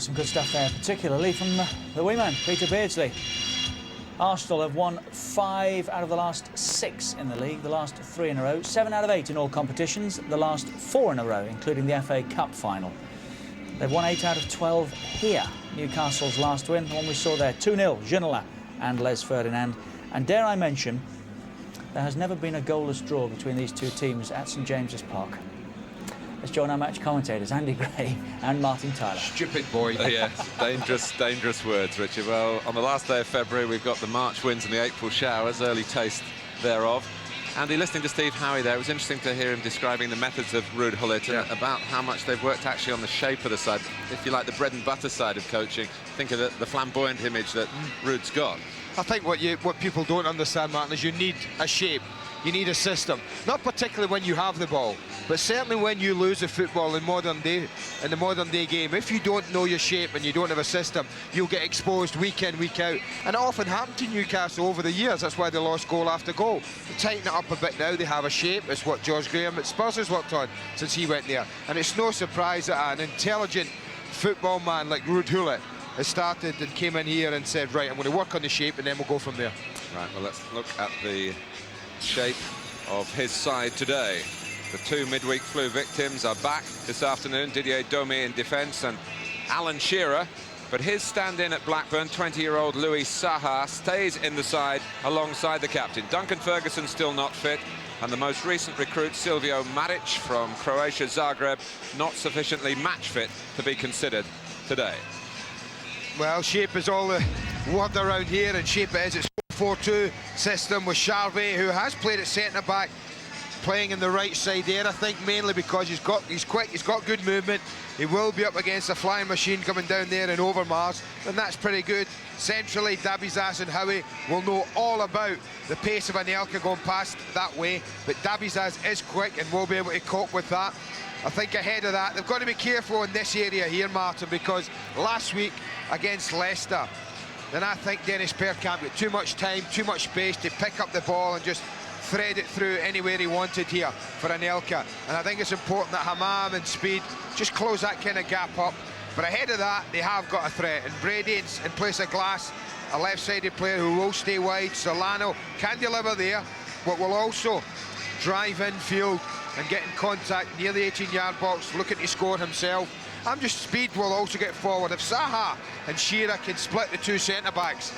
Some good stuff there, particularly from the wee man, Peter Beardsley. Arsenal have won 5 out of the last 6 in the league, the last 3 in a row, 7 out of 8 in all competitions, the last 4 in a row, including the FA Cup final. They've won 8 out of 12 here. Newcastle's last win, the one we saw there, 2-0, Ginola and Les Ferdinand. And dare I mention, there has never been a goalless draw between these two teams at St James's Park. Let's join our match commentators, Andy Gray and Martin Tyler. Stupid boy. Yes, dangerous words, Richard. Well, on the last day of February, we've got the March winds and the April showers, early taste thereof. Andy, listening to Steve Howie there, it was interesting to hear him describing the methods of Ruud Gullit and about how much they've worked actually on the shape of the side. If you like, the bread and butter side of coaching. Think of the flamboyant image that Ruud's got. I think what people don't understand, Martin, is you need a shape. You need a system. Not particularly when you have the ball, but certainly when you lose the football in the modern day game. If you don't know your shape and you don't have a system, you'll get exposed week in, week out. And it often happened to Newcastle over the years. That's why they lost goal after goal. They tighten it up a bit now. They have a shape. It's what George Graham at Spurs has worked on since he went there. And it's no surprise that an intelligent football man like Ruud Gullit has started and came in here and said, right, I'm going to work on the shape and then we'll go from there. Right, well, let's look at the shape of his side today. The 2 midweek flu victims are back this afternoon. Didier Domi in defence and Alan Shearer. But his stand-in at Blackburn, 20-year-old Louis Saha, stays in the side alongside the captain. Duncan Ferguson still not fit. And the most recent recruit, Silvio Maric from Croatia Zagreb, not sufficiently match fit to be considered today. Well, shape is all the word around here, and shape it is. It's 4-4-2 system with Charvet, who has played at centre-back, playing in the right side there, I think mainly because he's quick, he's got good movement. He will be up against a flying machine coming down there in Overmars, and that's pretty good. Centrally, Dabizas and Howie will know all about the pace of Anelka going past that way, but Dabizas is quick and will be able to cope with that. I think ahead of that, they've got to be careful in this area here, Martin, because last week against Leicester, then I think Dennis Bergkamp got too much time, too much space to pick up the ball and just thread it through anywhere he wanted here for Anelka. And I think it's important that Hamann and Speed just close that kind of gap up. But ahead of that, they have got a threat. And Brady in place of Glass, a left-sided player who will stay wide. Solano can deliver there, but will also drive infield and get in contact near the 18-yard box, looking to score himself. Speed will also get forward. If Saha and Shearer can split the 2 centre-backs,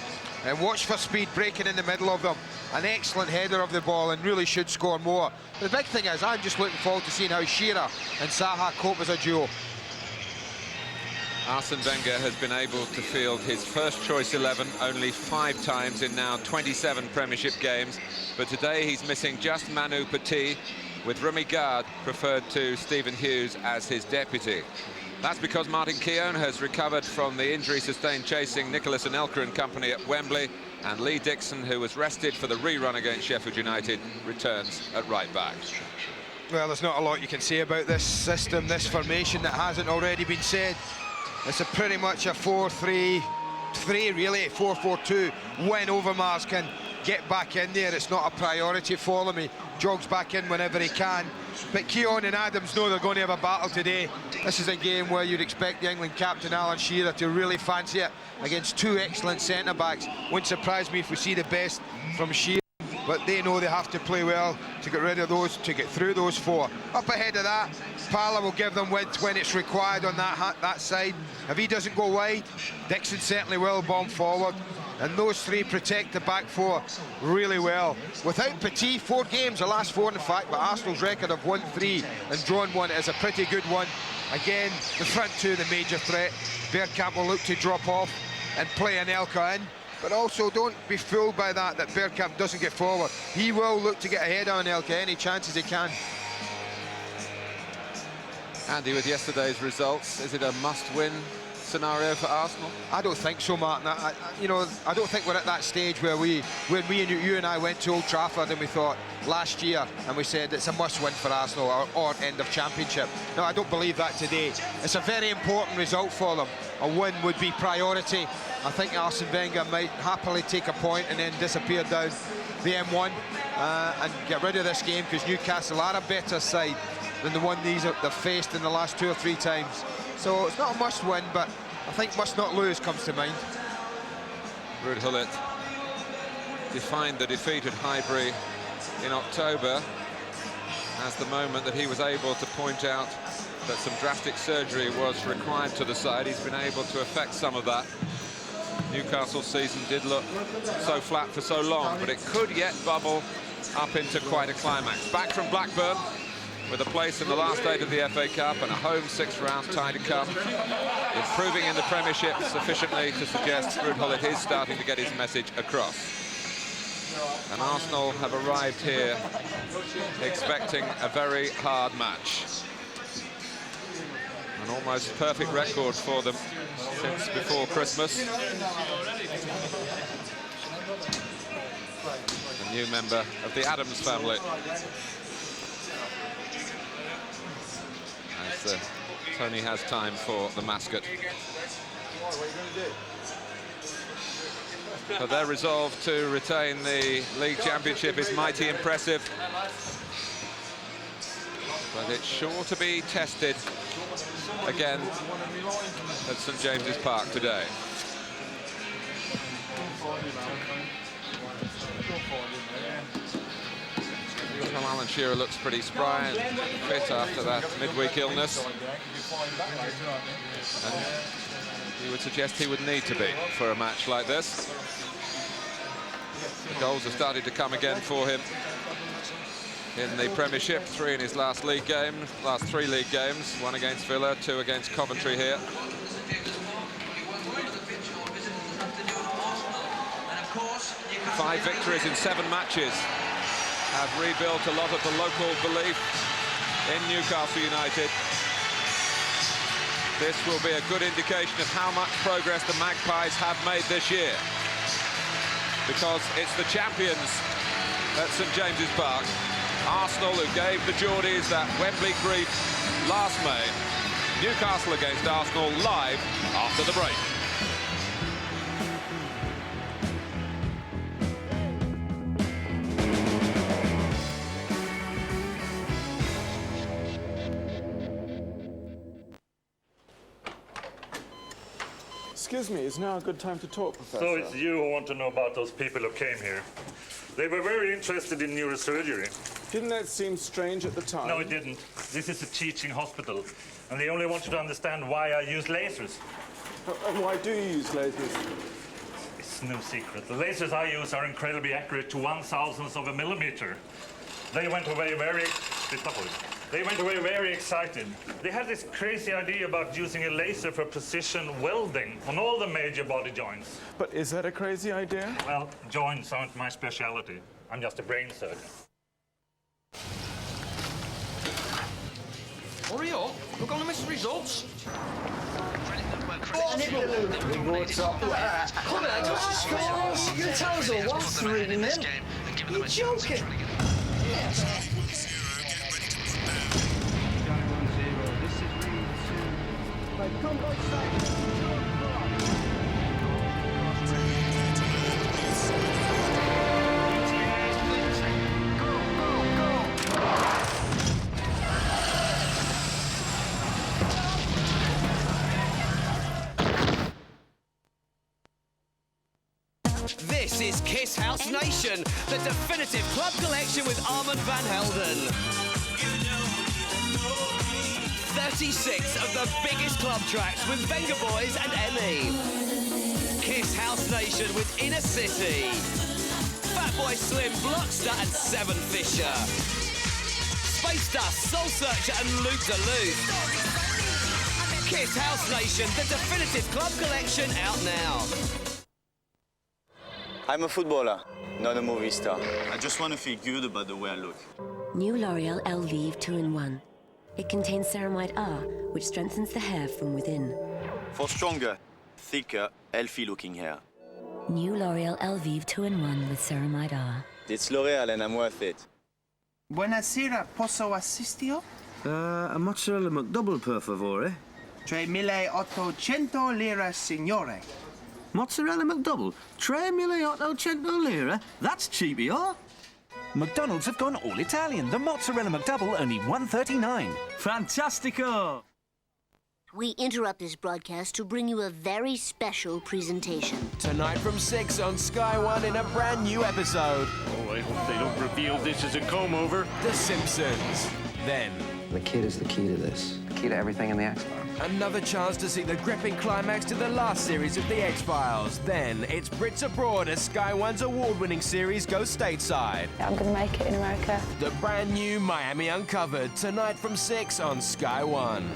and watch for Speed breaking in the middle of them. An excellent header of the ball and really should score more. The big thing is, I'm just looking forward to seeing how Shearer and Saha cope as a duo. Arsene Wenger has been able to field his first choice 11 only 5 times in now 27 Premiership games. But today he's missing just Manu Petit, with Remy Gard preferred to Stephen Hughes as his deputy. That's because Martin Keown has recovered from the injury sustained chasing Nicholas Anelka and company at Wembley, and Lee Dixon, who was rested for the rerun against Sheffield United, returns at right back. Well, there's not a lot you can say about this system, this formation, that hasn't already been said. It's pretty much a 4-3-3, really, 4-4-2. When Overmars can get back in there, it's not a priority for them. He jogs back in whenever he can. But Keown and Adams know they're going to have a battle today. This is a game where you'd expect the England captain Alan Shearer to really fancy it against 2 excellent centre-backs. Wouldn't surprise me if we see the best from Shearer, but they know they have to play well to get rid of those, to get through those 4. Up ahead of that, Pala will give them width when it's required on that side. If he doesn't go wide, Dixon certainly will bomb forward. And those 3 protect the back 4 really well. Without Petit, 4 games, the last 4 in fact, but Arsenal's record of 1-3 and drawn 1 is a pretty good one. Again, the front 2, the major threat. Bergkamp will look to drop off and play Anelka in. But also don't be fooled by that Bergkamp doesn't get forward. He will look to get ahead of Anelka any chances he can. Andy, with yesterday's results, is it a must-win scenario for Arsenal? I don't think so, Martin. I don't think we're at that stage where when you and I went to Old Trafford and we thought last year and we said it's a must-win for Arsenal or end of championship. No, I don't believe that today. It's a very important result for them. A win would be priority. I think Arsene Wenger might happily take a point and then disappear down the M1 and get rid of this game, because Newcastle are a better side than the one they've faced in the last 2 or 3 times. So it's not a must-win, but I I think must not lose comes to mind. Ruud Gullit defined the defeat at Highbury in October as the moment that he was able to point out that some drastic surgery was required to the side. He's been able to effect some of that. Newcastle's season did look so flat for so long, but it could yet bubble up into quite a climax. Back from Blackburn with a place in the last 8 of the FA Cup and a home 6th round tie to come. Improving in the Premiership sufficiently to suggest Ruud Gullit is starting to get his message across. And Arsenal have arrived here expecting a very hard match. An almost perfect record for them since before Christmas. A new member of the Adams family. As Tony has time for the mascot. But their resolve to retain the league championship is mighty impressive. But it's sure to be tested again at St James's Park today. Well, Alan Shearer looks pretty spry and fit after that midweek illness. And you would suggest he would need to be for a match like this. The goals have started to come again for him in the Premiership. 3 in his last 3 league games. 1 against Villa, 2 against Coventry here. 5 victories in 7 matches have rebuilt a lot of the local belief in Newcastle United. This will be a good indication of how much progress the Magpies have made this year, because it's the champions at St James's Park, Arsenal, who gave the Geordies that Wembley grief last May. Newcastle against Arsenal live after the break. Excuse me, is now a good time to talk, Professor? So it's you who want to know about those people who came here. They were very interested in neurosurgery. Didn't that seem strange at the time? No, it didn't. This is a teaching hospital, and they only wanted to understand why I use lasers. And why do you use lasers? It's no secret. The lasers I use are incredibly accurate to 1,000th of a millimeter. They went away very excited. They had this crazy idea about using a laser for precision welding on all the major body joints. But is that a crazy idea? Well, joints aren't my specialty. I'm just a brain surgeon. Hurry up, we're going to miss the results. Come on, just scores. You tell us all 1-3-0. You're joking. This is Kiss House Nation, the definitive club collection with Armand van Helden. 36 of the biggest club tracks with Venga Boys and Emmy. Kiss House Nation with Inner City, Fatboy Slim, Blockster and Seven Fisher, Space Dust, Soul Searcher and Luke Duluth. Kiss House Nation, the definitive club collection, out now. I'm a footballer, not a movie star. I just want to feel good about the way I look. New L'Oreal Elvive 2-in-1. It contains ceramide R, which strengthens the hair from within. For stronger, thicker, healthy-looking hair. New L'Oreal Elvive 2-in-1 with ceramide R. It's L'Oreal and I'm worth it. Buonasera, posso assistio? A mozzarella McDouble, per favore. 3.800 lire, signore. Mozzarella McDouble? 3.800 lire? That's cheap, y'all. McDonald's have gone all Italian. The mozzarella McDouble, only $1.39. Fantastico! We interrupt this broadcast to bring you a very special presentation. Tonight from 6 on Sky One in a brand new episode. Oh, I hope they don't reveal this as a comb-over. The Simpsons. Then... The kid is the key to this. The key to everything in the X-Files. Another chance to see the gripping climax to the last series of the X-Files. Then it's Brits Abroad as Sky One's award-winning series goes stateside. I'm going to make it in America. The brand new Miami Uncovered. Tonight from 6 on Sky One.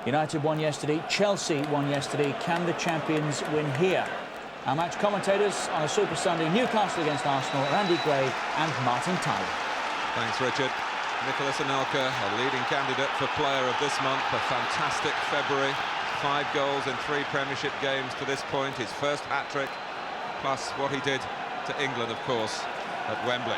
United won yesterday, Chelsea won yesterday. Can the champions win here? Our match commentators on a Super Sunday: Newcastle against Arsenal, Randy Gray and Martin Tyler. Thanks, Richard. Nicholas Anelka, a leading candidate for Player of this month. A fantastic February. 5 goals in 3 Premiership games to this point. His first hat-trick, plus what he did to England, of course, at Wembley.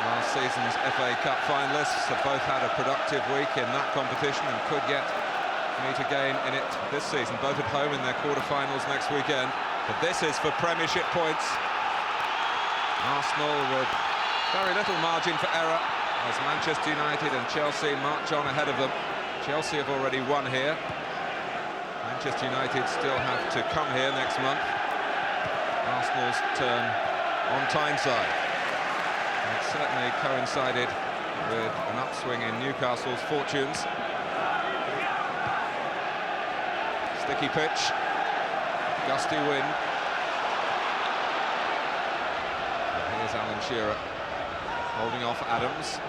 Last season's FA Cup finalists have both had a productive week in that competition and could yet meet again in it this season, both at home in their quarter-finals next weekend. But this is for Premiership points. Arsenal with very little margin for error as Manchester United and Chelsea march on ahead of them. Chelsea have already won here. Manchester United still have to come here next month. Arsenal's turn on Tyneside. It certainly coincided with an upswing in Newcastle's fortunes. Sticky pitch, gusty wind. And here's Alan Shearer holding off Adams.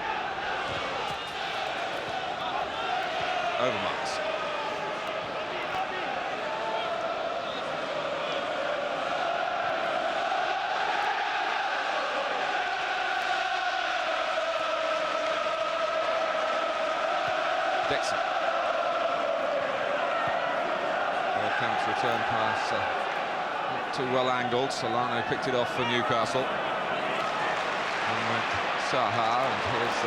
Overmars. Dixon. Camp's return pass not too well angled. Solano picked it off for Newcastle. And went Saha, and here's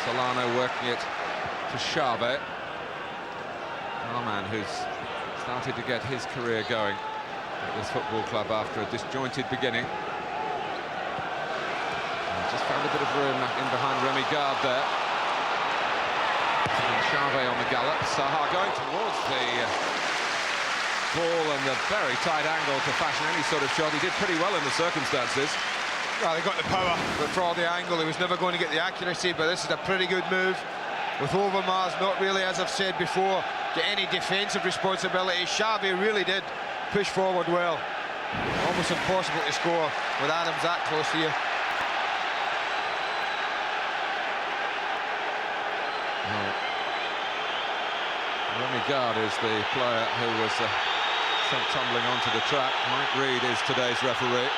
Solano working it to Xavi. Hamann, who's started to get his career going at this football club after a disjointed beginning. And just found a bit of room in behind Remy Gard there. And Xavi on the gallop. Saha going towards the ball and the very tight angle to fashion any sort of shot. He did pretty well in the circumstances. Well, they got the power, but for all the angle, he was never going to get the accuracy. But this is a pretty good move. With Overmars not really, as I've said before, get any defensive responsibility. Xavi really did push forward well. Almost impossible to score with Adams that close to you. Remy Gard is the player who was sent tumbling onto the track. Mike Reid is today's referee.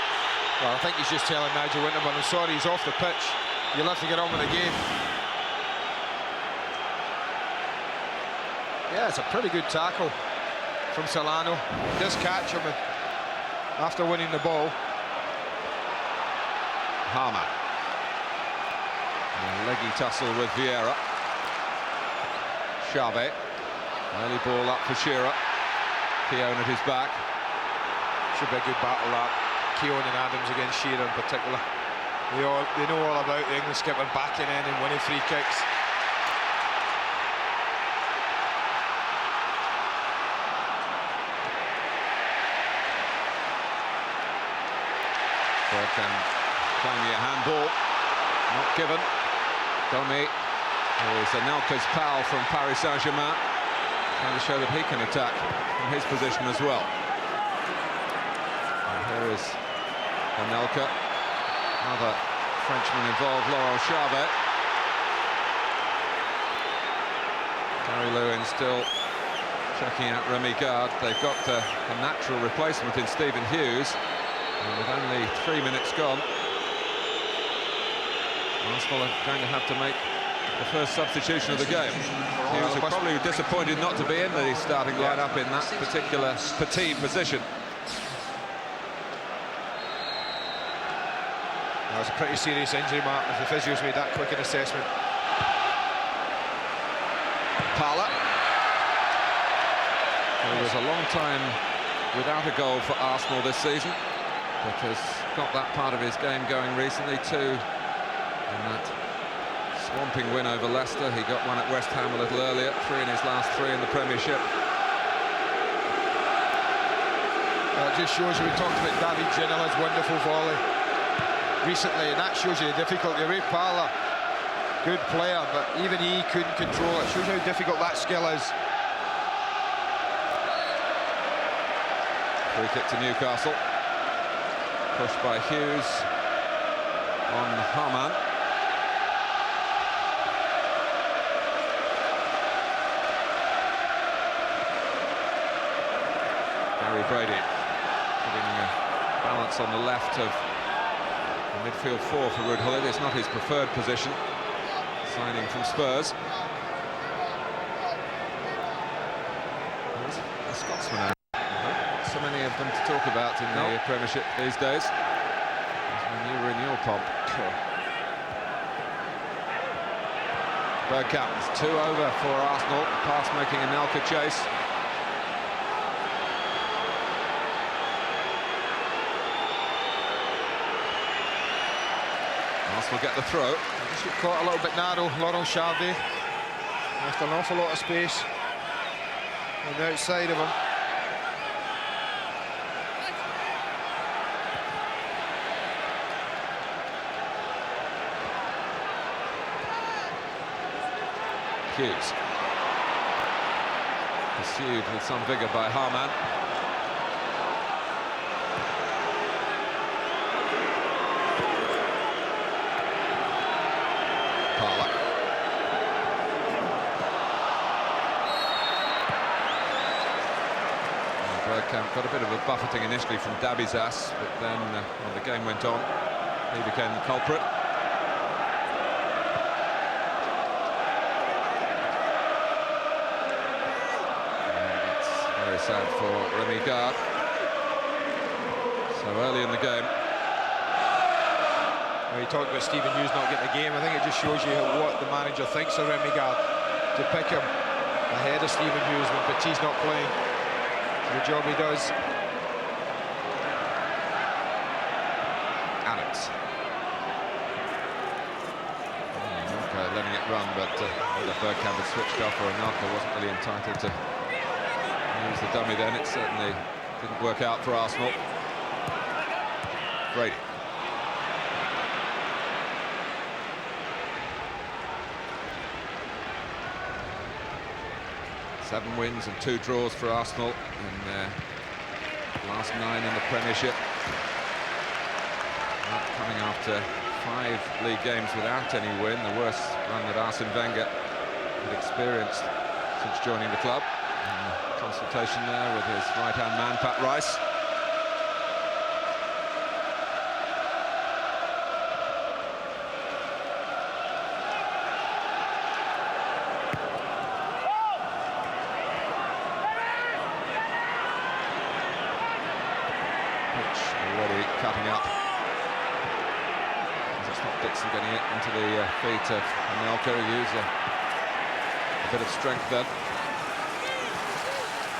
Well, I think he's just telling Nigel Winterburn, I'm sorry, he's off the pitch. You'll have to get on with the game. Yeah, it's a pretty good tackle from Solano. He does catch him after winning the ball. Hamann. A leggy tussle with Vieira. Xavi. Early ball up for Shearer. Keown at his back. Should be a good battle, that. Keown and Adams against Shearer in particular. They know all about the English skipper backing in and winning free kicks. Can claim a handball. Not given. Domi. There's Anelka's pal from Paris Saint-Germain. Trying to show that he can attack from his position as well. And here is Anelka. Another Frenchman involved, Laurent Xavi. Gary Lewin still checking out Remy Gard. They've got a natural replacement in Stephen Hughes. And with only 3 minutes gone, Arsenal are going to have to make the first substitution of the game. Hughes was probably disappointed not to be in the starting lineup in that particular petite position. That was a pretty serious injury, Mark, if the physio's made that quick an assessment. Parler. He was a long time without a goal for Arsenal this season, but has got that part of his game going recently too. In that swamping win over Leicester, he got one at West Ham a little earlier, 3 in his last 3 in the Premiership. That just shows you, we talked about David Ginola's wonderful volley recently, and that shows you the difficulty. Ray Parlour, good player, but even he couldn't control it. Shows you how difficult that skill is. Free kick to Newcastle. Pushed by Hughes on Hamann. Gary Brady putting balance on the left of the midfield 4 for Ruud Gullit. It's not his preferred position. Signing from Spurs. The Scotsman. So many of them to talk about in the Premiership these days. When you were in your pomp. Bergkamp, it's 2 over for Arsenal. Pass making Anelka chase. Arsenal get the throw. Just got caught a little bit narrow, Laurent Charvet. Left an awful lot of space on the outside of him. Hughes. Pursued with some vigour by Hamann. Parlour. Bergkamp got a bit of a buffeting initially from Dabizas, but then when the game went on, he became the culprit. Sad for Remy Gard. So early in the game. Well, you talked about Stephen Hughes not getting the game. I think it just shows you what the manager thinks of Remy Gard, to pick him ahead of Stephen Hughes when Petit's not playing. The job he does. Adams. Anelka letting it run, but whether Bergkamp had switched off or Anelka wasn't really entitled to use the dummy then. It certainly didn't work out for Arsenal. Brady. Seven wins and 2 draws for Arsenal in their last 9 in the Premiership. Coming after 5 league games without any win, the worst run that Arsene Wenger had experienced since joining the club. Consultation there with his right-hand man, Pat Rice. Pitch already cutting up. It's not Dixon getting it into the feet of Anelka, who used a bit of strength then.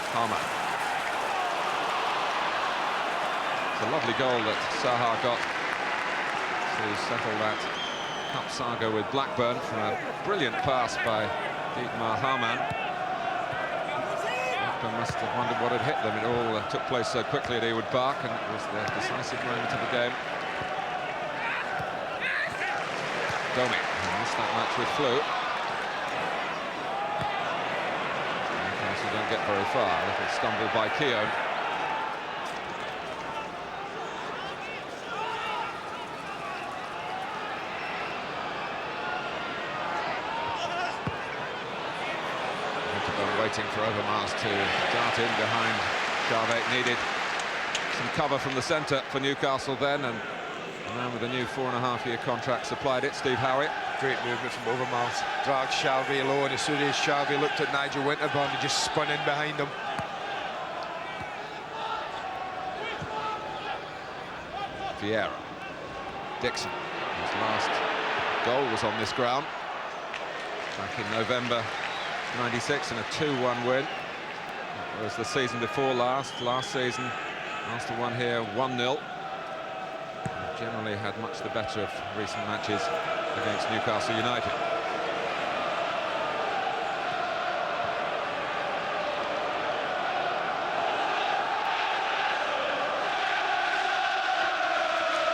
Hamann. It's a lovely goal that Saha got to settle that cup saga with Blackburn from a brilliant pass by Dietmar Hamann. Blackburn must have wondered what had hit them. It all took place so quickly at Ewood Park, and it was the decisive moment of the game. Domi missed that match with flu. Don't get very far. A little stumble by Keown. Waiting for Overmars to dart in behind Charvet. Needed some cover from the centre for Newcastle then, and a man with a new 4.5-year contract supplied it, Steve Howie. Great movement from Overmars. Dragged Charvet low, and as soon as Charvet looked at Nigel Winterburn, he just spun in behind him. Vieira. Dixon, his last goal was on this ground back in November '96 in a 2-1 win. That was the season before last season, last one here, 1-0. Generally had much the better of recent matches against Newcastle United.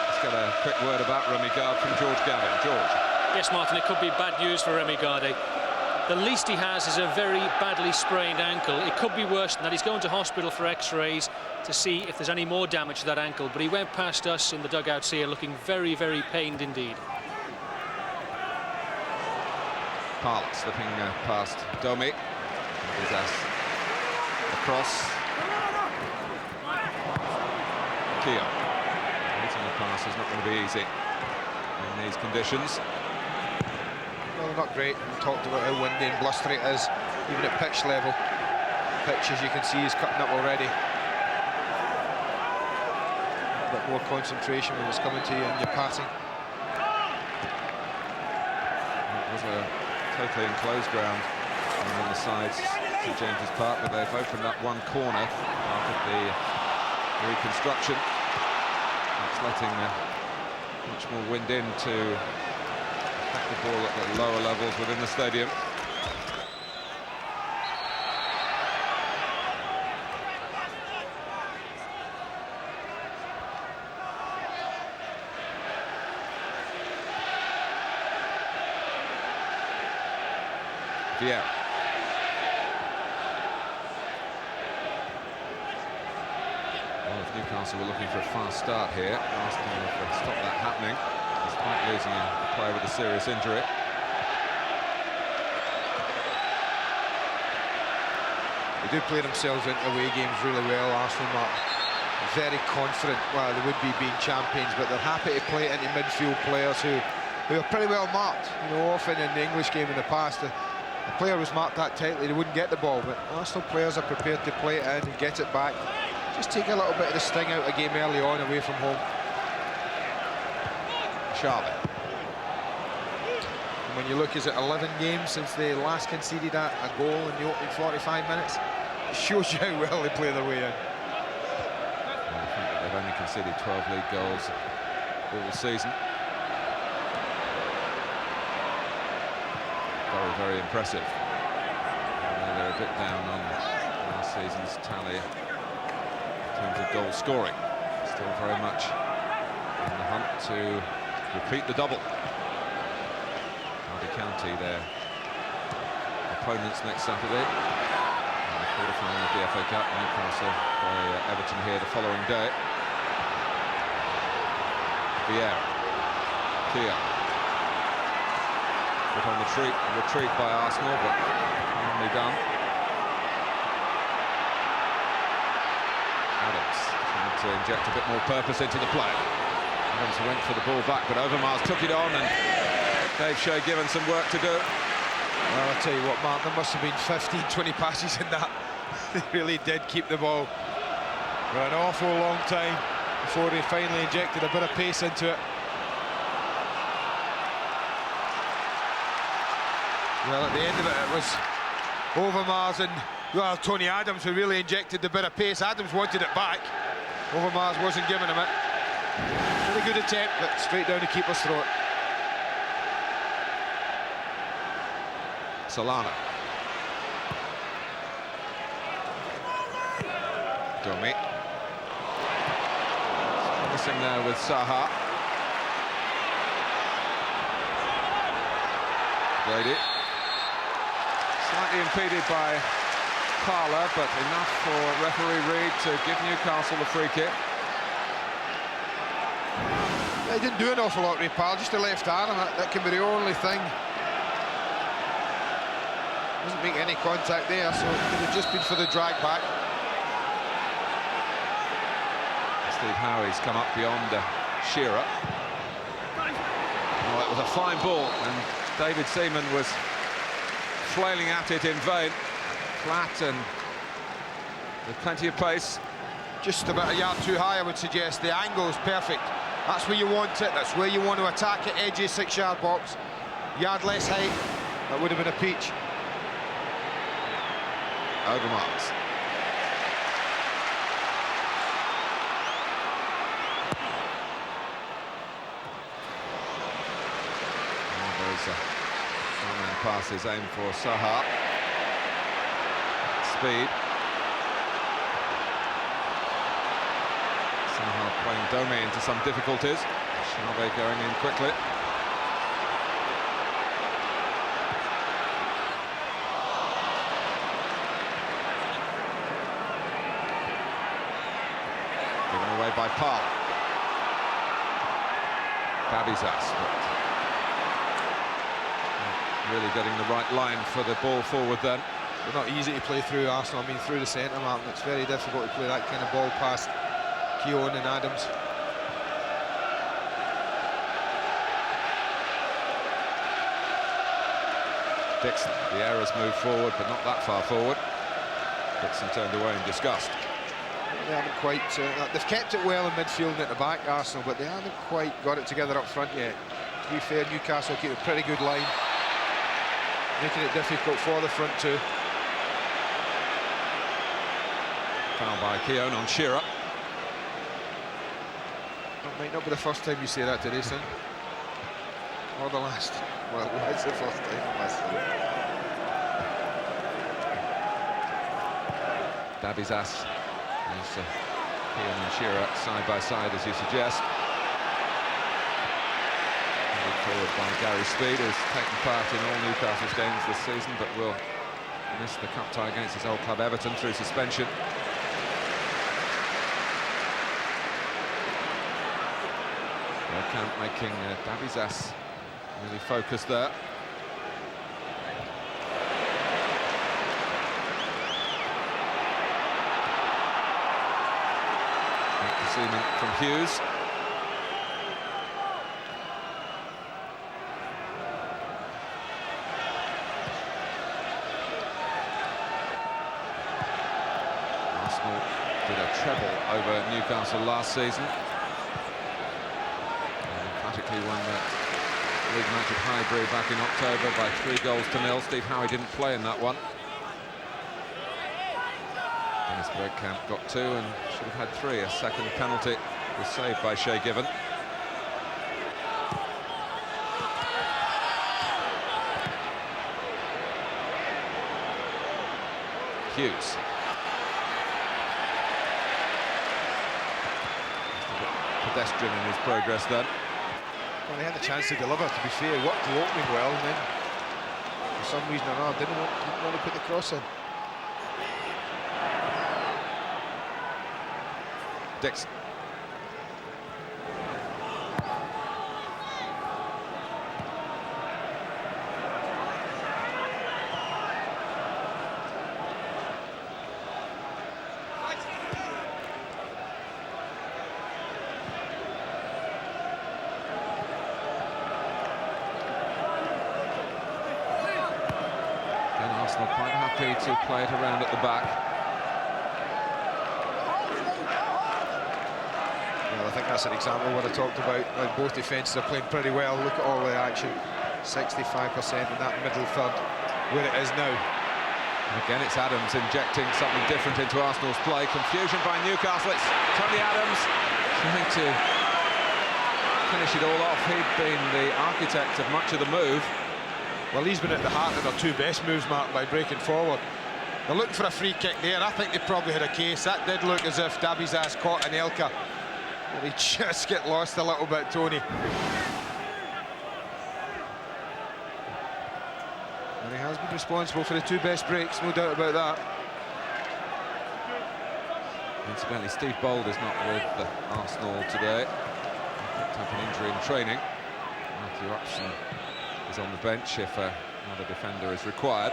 Let's get a quick word about Remy Gard from George Gavin. George. Yes, Martin, it could be bad news for Remy Gard. The least he has is a very badly sprained ankle. It could be worse than that. He's going to hospital for x-rays to see if there's any more damage to that ankle, but he went past us in the dugouts here looking very, very pained indeed. Parle slipping past Domi. His ass across. Keogh. Hitting the pass is not going to be easy in these conditions. Well, not great. We talked about how windy and blustery it is, even at pitch level. Pitch, as you can see, is cutting up already. A bit more concentration when it's coming to you and you're passing. It was a totally enclosed ground on the sides to James's Park, but they've opened up one corner after the reconstruction. It's letting much more wind in to attack the ball at the lower levels within the stadium. Yeah. Well, if Newcastle were looking for a fast start here, Arsenal have stopped that happening, despite losing a player with a serious injury. They do play themselves into away games really well, Arsenal, Mark. Very confident. Well, they would be being champions, but they're happy to play into midfield players who are pretty well marked. You know, often in the English game in the past, the player was marked that tightly, they wouldn't get the ball, but Arsenal players are prepared to play it in and get it back. Just take a little bit of the sting out of a game early on away from home. Charlotte. And when you look, is it 11 games since they last conceded a goal in the opening 45 minutes? It shows you how well they play their way in. Well, I think that they've only conceded 12 league goals all season. Very, very impressive. They're a bit down on last season's tally in terms of goal scoring. Still very much in the hunt to repeat the double. Derby County, their opponents next Saturday in the quarter-final of the FA Cup. Newcastle play Everton here the following day. Vieira. Keogh. Put on the retreat by Arsenal, but only done. Adams trying to inject a bit more purpose into the play. Adams went for the ball back, but Overmars took it on, and Dave Shea given some work to do. Well, I'll tell you what, Mark, there must have been 15, 20 passes in that. They really did keep the ball for an awful long time before they finally injected a bit of pace into it. Well, at the end of it, it was Overmars and, well, Tony Adams who really injected the bit of pace. Adams wanted it back. Overmars wasn't giving him it. Really good attempt, but straight down the keeper's throat. Solana. Domi. Missing there with Saha. Brady. Slightly impeded by Parle, but enough for referee Reid to give Newcastle the free kick. He didn't do an awful lot with Parle, just a left arm. That can be the only thing. Doesn't make any contact there, so it could have just been for the drag back. Steve Howie's come up beyond Shearer. Oh, it was a fine ball, and David Seaman was flailing at it in vain. Flat and with plenty of pace. Just about a yard too high, I would suggest. The angle is perfect. That's where you want it. That's where you want to attack it. Edge of 6-yard box. Yard less height. That would have been a peach. Overmars. It's a one-man passes aimed for Saha. Speed. Saha playing Domi into some difficulties. Charvet going in quickly. Given away by Parr. Babizas, but really getting the right line for the ball forward then. It's not easy to play through Arsenal. I mean, through the centre, Martin. It's very difficult to play that kind of ball past Keown and Adams. Dixon, the errors move forward, but not that far forward. Dixon turned away in disgust. They haven't quite... they've kept it well in midfield and at the back, Arsenal, but they haven't quite got it together up front yet. To be fair, Newcastle keep a pretty good line, making it difficult for the front two. Foul by Keown on Shearer. That might not be the first time you say that today, son. Or the last. Well, it's the first time last time. Babizas. Keown and Shearer side by side, as you suggest. Moved forward by Gary Speed, who's taken part in all Newcastle's games this season, but will miss the cup tie against his old club Everton through suspension. Bergkamp making Babizas really focused there. From Hughes. Arsenal did a treble over Newcastle last season. Emphatically won that league match at Highbury back in October by 3-0. Steve Howe didn't play in that one. Dennis Bergkamp got 2 and should have had 3. A second penalty was saved by Shea Given. Hughes. Pedestrian in his progress then. Well, he had the chance to deliver, to be fair. Worked the opening well, and then for some reason or another didn't want to put the cross in. Dixon. And Arsenal quite happy to play it around at the back. I think that's an example of what I talked about. Both defences are playing pretty well. Look at all the action. 65% in that middle third, where it is now. Again, it's Adams injecting something different into Arsenal's play. Confusion by Newcastle. It's Tony Adams trying to finish it all off. He'd been the architect of much of the move. Well, he's been at the heart of their 2 best moves, Mark, by breaking forward. They're looking for a free kick there. I think they probably had a case. That did look as if Babizas caught Anelka. He just get lost a little bit, Tony. And he has been responsible for the 2 best breaks, no doubt about that. Incidentally, Steve Bold is not with Arsenal today. He picked up an injury in training. Matthew Upson is on the bench if another defender is required.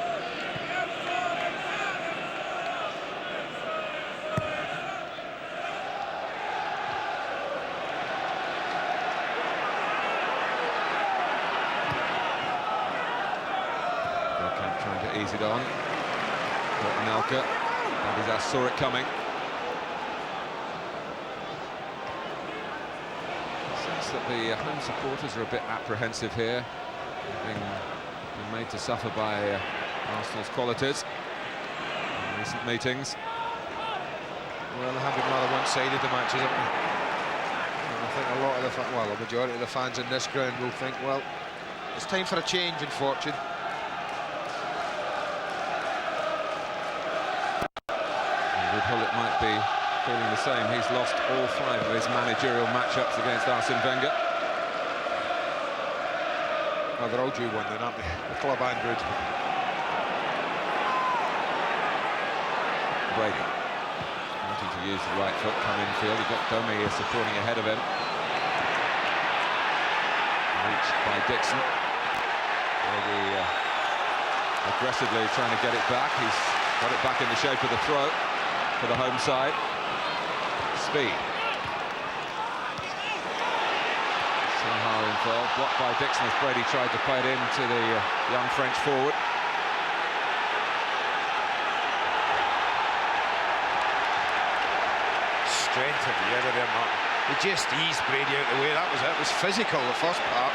Trying to ease it on. Anelka. Babizas saw it coming. Sense that the home supporters are a bit apprehensive here, having been made to suffer by Arsenal's qualities in recent meetings. Well, they have been rather one-sided, the matches, haven't they? And I think a lot of the majority of the fans in this ground will think, well, It's time for a change in fortune. Hullet might be feeling the same. He's lost all 5 of his managerial matchups against Arsene Wenger. Oh, they're all due one then, aren't they? The club Andrew. Brady wanting to use the right foot, come infield. He got Domi supporting ahead of him. Reached by Dixon. Brady aggressively trying to get it back. He's got it back in the shape of the throw for the home side. Speed. Somehow involved, blocked by Dixon as Brady tried to play it into the young French forward. Strength of the other there, Martin. He just eased Brady out of the way. That was it. It was physical, the first part.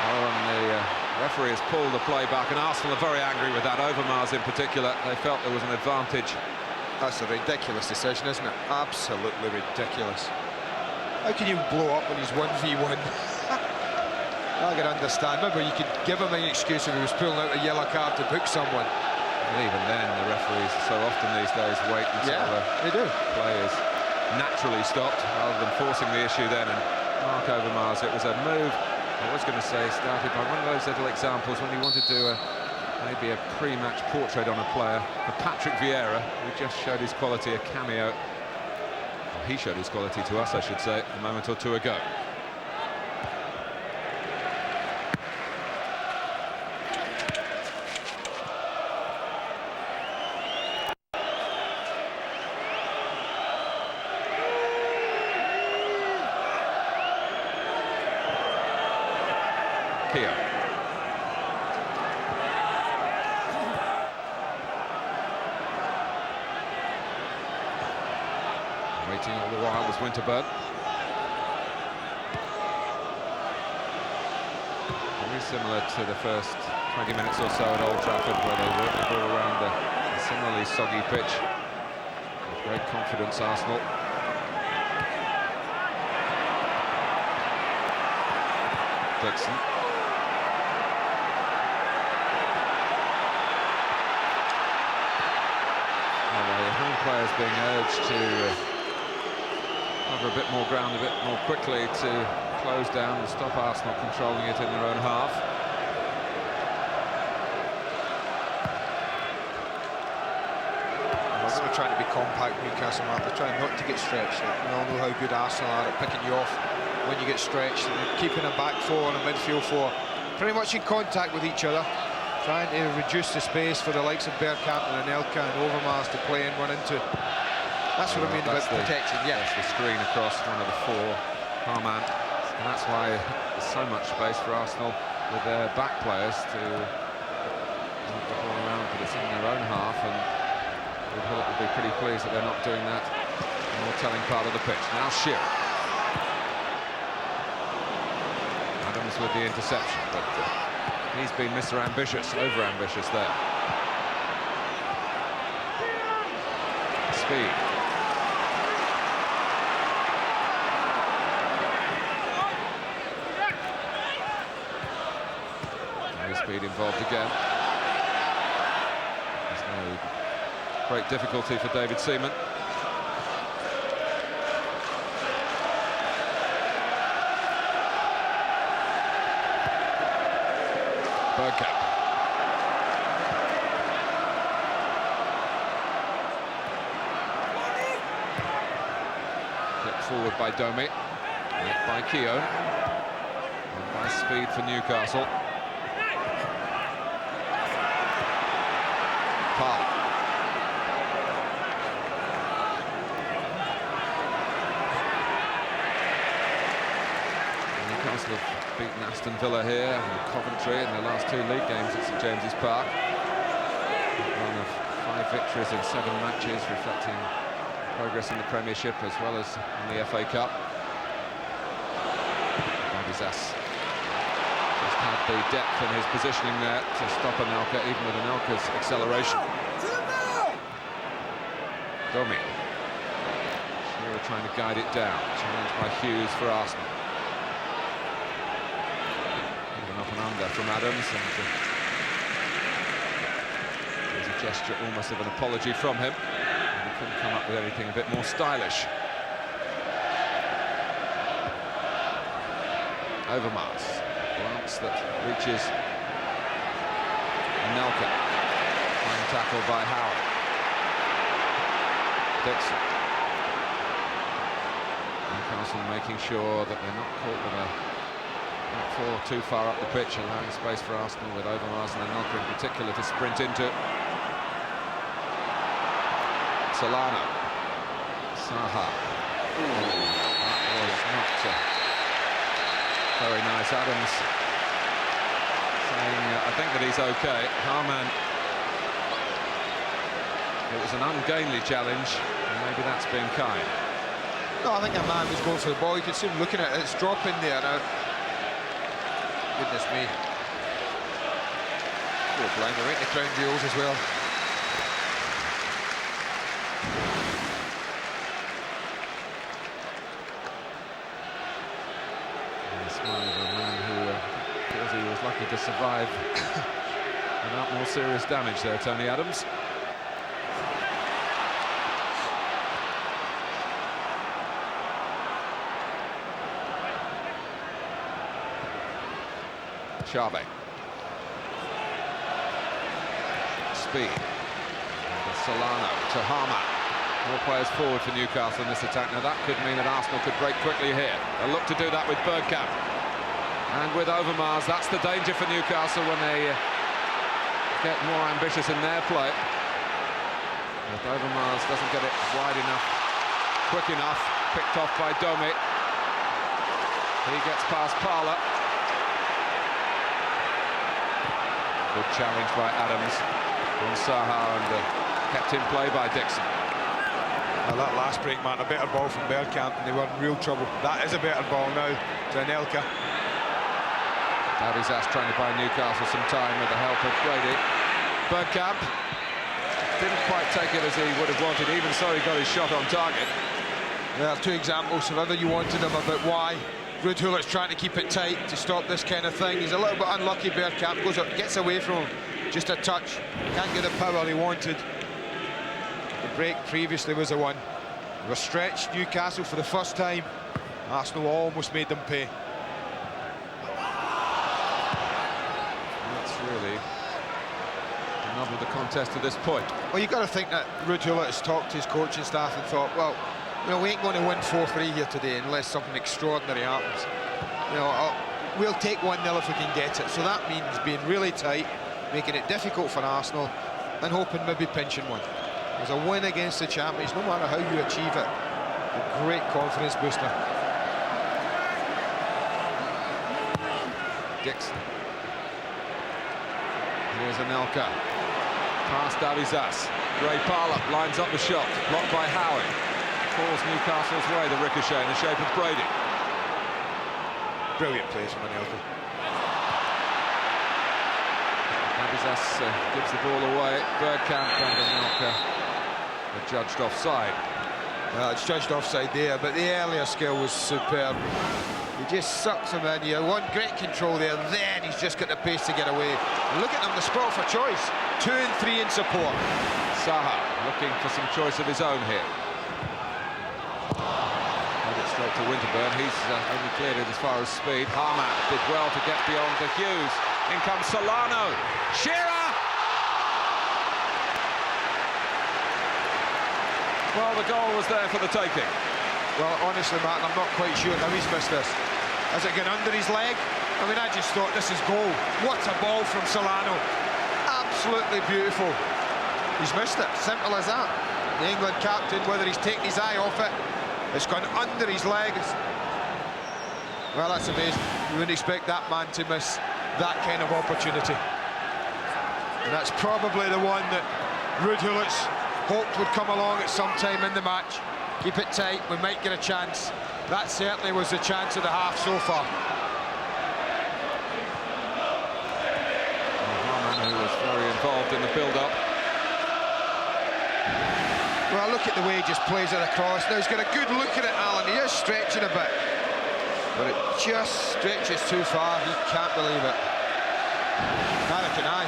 Oh, and the referee has pulled the play back, and Arsenal are very angry with that. Overmars in particular, they felt there was an advantage. That's a ridiculous decision, isn't it? Absolutely ridiculous. How can you blow up when he's 1v1? I can understand. Maybe you could give him an excuse if he was pulling out a yellow card to book someone. And even then, the referees so often these days wait until they do. Play is naturally stopped rather than forcing the issue then. And Mark Overmars, it was a move, I was going to say, started by one of those little examples when he wanted to maybe a pre-match portrait on a player. For Patrick Vieira, who just showed his quality, a cameo. Well, he showed his quality to us, I should say, a moment or two ago. Waiting all the while was Winterburn. Very similar to the first 20 minutes or so at Old Trafford, where they worked the ball around a similarly soggy pitch. With great confidence, Arsenal. Dixon. The home players being urged to cover a bit more ground, a bit more quickly to close down and stop Arsenal controlling it in their own half. They're trying to be compact, Newcastle, Mark. They're trying not to get stretched. We all know how good Arsenal are at picking you off when you get stretched. And they're keeping a back four and a midfield four pretty much in contact with each other, trying to reduce the space for the likes of Bergkamp and Anelka and Overmars to play and run into. That's what I mean about protection, yeah. That's the screen across one of the four, Hamann. And that's why there's so much space for Arsenal with their back players to move the ball around, but it's in their own half, and Hullet will be pretty pleased that they're not doing that in the more telling part of the pitch. Now Shearer. Adams with the interception, but he's been Mr. Ambitious, over-ambitious there. Speed. Speed involved again. There's no great difficulty for David Seaman. Bergkamp. Flipped forward by Domi. Met by Keown. And by Speed for Newcastle. Newcastle have beaten Aston Villa here and Coventry in their last 2 league games at St James's Park. One of 5 victories in 7 matches, reflecting progress in the Premiership as well as in the FA Cup. Badizas just had the depth in his positioning there to stop Anelka, even with Anelka's acceleration. Domi. Shearer trying to guide it down. Challenged by Hughes for Arsenal. and under from Adams, and there's a gesture almost of an apology from him. And he couldn't come up with anything a bit more stylish. Overmars, glance that reaches Anelka. Fine tackle by Howard. Dixon. Newcastle making sure that they're not caught with a not fall too far up the pitch, allowing space for Arsenal with Overmars and Anelka in particular to sprint into. Solano. Saha. That was not very nice. Adams saying, I think that he's okay. Hamann. It was an ungainly challenge, and maybe that's been kind. No, I think Hamann was going for the ball. You could see him looking at it. It's dropping there now. Goodness me. Oh, blind, they're right in the crown jewels as well. And the smile of a man who feels he was lucky to survive without more serious damage there, Tony Adams. Xavi. Speed. And Solano to Hamann. More players forward for Newcastle in this attack. Now that could mean that Arsenal could break quickly here. They'll look to do that with Bergkamp. And with Overmars, that's the danger for Newcastle when they get more ambitious in their play. If Overmars doesn't get it wide enough, quick enough, picked off by Domi. He gets past Parler. Good challenge by Adams from Saha, and kept in play by Dixon. Well, that last break, man, a better ball from Bergkamp, and they were in real trouble. That is a better ball now to Anelka. Davies trying to buy Newcastle some time with the help of Brady. Bergkamp didn't quite take it as he would have wanted. Even so, he got his shot on target. There are two examples, however you wanted them, about why Rudhulich's trying to keep it tight to stop this kind of thing. He's a little bit unlucky. Bergkamp goes up, gets away from him, just a touch. Can't get the power he wanted. The break previously was the one. They were stretched, Newcastle, for the first time. Arsenal almost made them pay. That's really the nub of the contest to this point. Well, you've got to think that Rudhulich has talked to his coaching staff and thought, well, you know, we ain't going to win 4-3 here today unless something extraordinary happens. You know, we'll take 1-0 if we can get it. So that means being really tight, making it difficult for Arsenal, and hoping maybe pinching one. There's a win against the champions, no matter how you achieve it. A great confidence booster. Dixon. Here's Anelka. Past Davies. Gray Parler lines up the shot, blocked by Howard. Falls Newcastle's way, the ricochet in the shape of Brady. Brilliant plays from Anelka. Davies gives the ball away. Bergkamp and Anelka are judged offside. Well, it's judged offside there, but the earlier skill was superb. He just sucks him in here. One great control there, then he's just got the pace to get away. And look at him, the spot for choice. 2 and 3 in support. Saha looking for some choice of his own here. Straight to Winterburn. He's only cleared it as far as speed. Hamann did well to get beyond the Hughes. In comes Solano. Shearer! Well, the goal was there for the taking. Well, honestly, Martin, I'm not quite sure how he's missed this. Has it gone under his leg? I mean, I just thought this is goal. What a ball from Solano. Absolutely beautiful. He's missed it. Simple as that. The England captain, whether he's taken his eye off it, it's gone under his legs. Well, that's amazing. You wouldn't expect that man to miss that kind of opportunity. And that's probably the one that Rudhulich hoped would come along at some time in the match. Keep it tight, we might get a chance. That certainly was the chance of the half so far. Hamann, who was very involved in the build-up. Well, look at the way he just plays it across. Now he's got a good look at it, Alan. He is stretching a bit, but it just stretches too far. He can't believe it. Neither can I.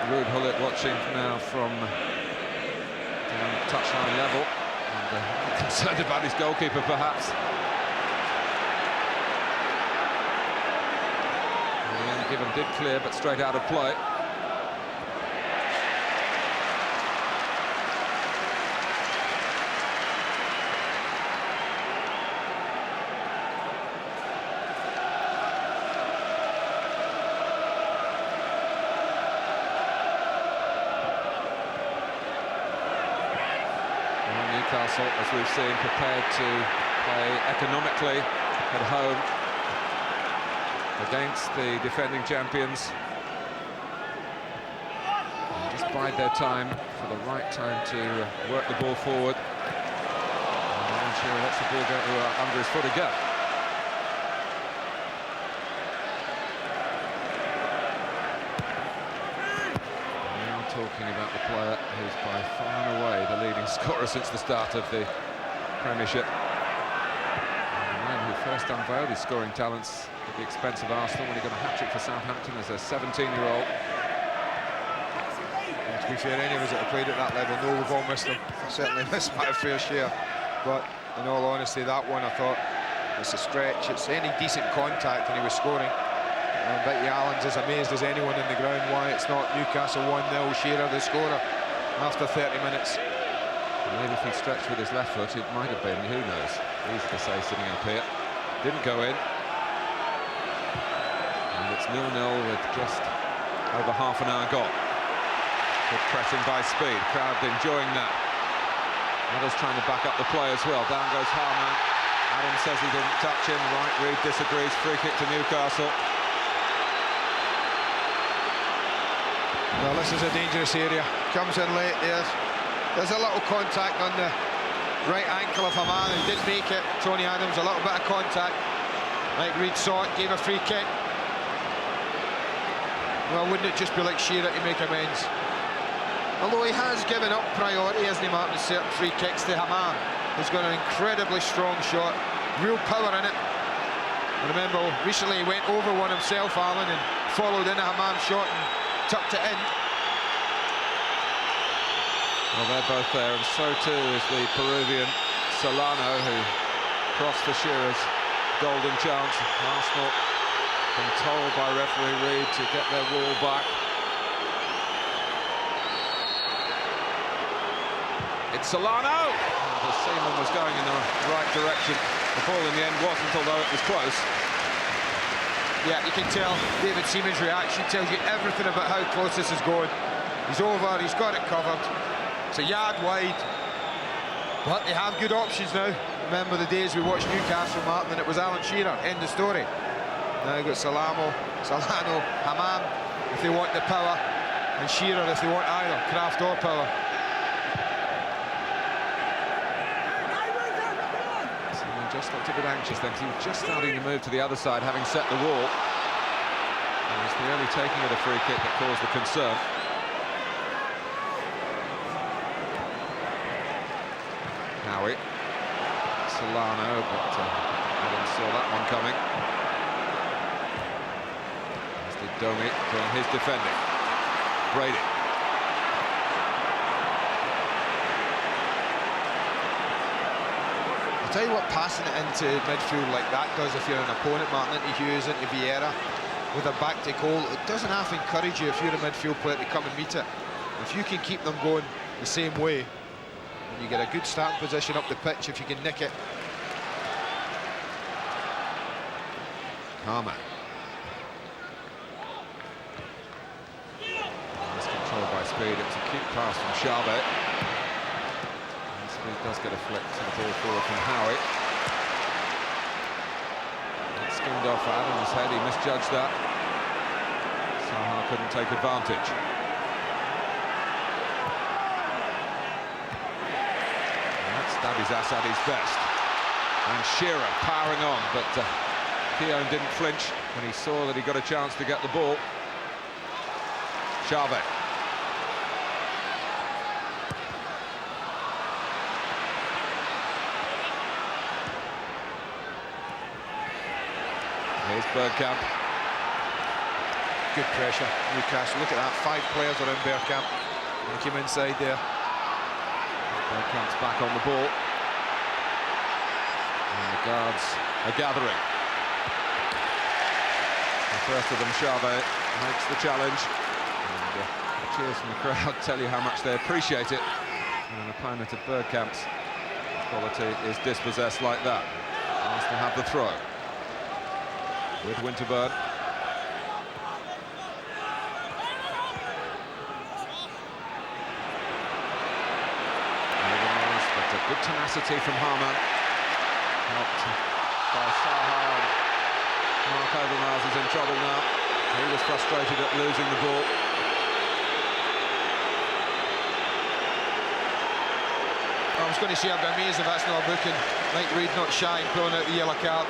Ruud Gullit watching now from down touchline level, and concerned about his goalkeeper perhaps. In the end, Given did clear, but straight out of play. Newcastle, as we've seen, prepared to play economically at home against the defending champions. And just bide their time for the right time to work the ball forward. And Alan Shearer lets the ball go under his foot again. Talking about the player who's by far and away the leading scorer since the start of the Premiership. And the man who first unveiled his scoring talents at the expense of Arsenal when he got a hat-trick for Southampton as a 17-year-old. Yeah, to be fair, any of us that have played at that level know we've all missed them. I certainly missed my fair share. But in all honesty, that one I thought, it's a stretch, it's any decent contact and he was scoring. I bet you Alan's as amazed as anyone in the ground why it's not Newcastle 1-0, Shearer the scorer after 30 minutes. Maybe if he stretched with his left foot, it might have been, who knows. Easy to say sitting up here. Didn't go in. And it's 0-0 with just over half an hour gone. Good pressing by Speed, crowd enjoying that. Others trying to back up the play as well. Down goes Hamann. Adam says he didn't touch him. Right, Reed disagrees. Free kick to Newcastle. Well, this is a dangerous area. Comes in late. There's a little contact on the right ankle of Hamann. He did make it. Tony Adams, a little bit of contact. Like Reed saw it, gave a free kick. Well, wouldn't it just be like Shearer to make amends? Although he has given up priority, hasn't he, Martin, certain free kicks to Hamann, who's got an incredibly strong shot, real power in it. And remember, recently he went over one himself, Alan, and followed in a Hamann shot and tucked it in. Well, they're both there, and so too is the Peruvian Solano, who crossed for Shearer's golden chance. Arsenal been told by referee Reed to get their wall back. It's Solano! The seaman was going in the right direction. The ball in the end wasn't, although it was close. Yeah, you can tell David Seaman's reaction tells you everything about how close this is going. He's over, he's got it covered. It's a yard wide, but they have good options now. Remember the days we watched Newcastle, Martin, and it was Alan Shearer, end of story. Now you've got Solano, Hamann if they want the power, and Shearer if they want either craft or power. Just looked a bit anxious then, because he was just starting to move to the other side, having set the wall. It was the early taking of the free kick that caused the concern. Howie, Solano, but Adams saw that one coming. As did Domi doing his defending. Brady. I'll tell you what passing it into midfield like that does if you're an opponent, Martin, into Hughes, into Vieira, with a back to goal. It doesn't half encourage you if you're a midfield player to come and meet it. If you can keep them going the same way, and you get a good starting position up the pitch if you can nick it. Hamann. That's controlled by Speed. It was a cute pass from Xavi. Speed does get a flick to the ball forward from Howie. It skimmed off Adams' head. He misjudged that. Saha couldn't take advantage. Davies Assadi's best, and Shearer powering on, but Keown didn't flinch when he saw that he got a chance to get the ball. Xavi. Here's Bergkamp. good pressure, Newcastle. Look at that, 5 players around Bergkamp. He came inside there. Bergkamp's back on the ball. And the guards are gathering. The first of them, Charvet, makes the challenge. And the cheers from the crowd tell you how much they appreciate it. And an opponent of Bergkamp's quality is dispossessed like that. Arsenal have the throw. With Winterburn. But a good tenacity from Hamann. Helped by Saha. Mark Overmars is in trouble now. He was frustrated at losing the ball. I was going to say I'd be amazed if that's not a booking. Mike Reid not shy in pulling out the yellow card.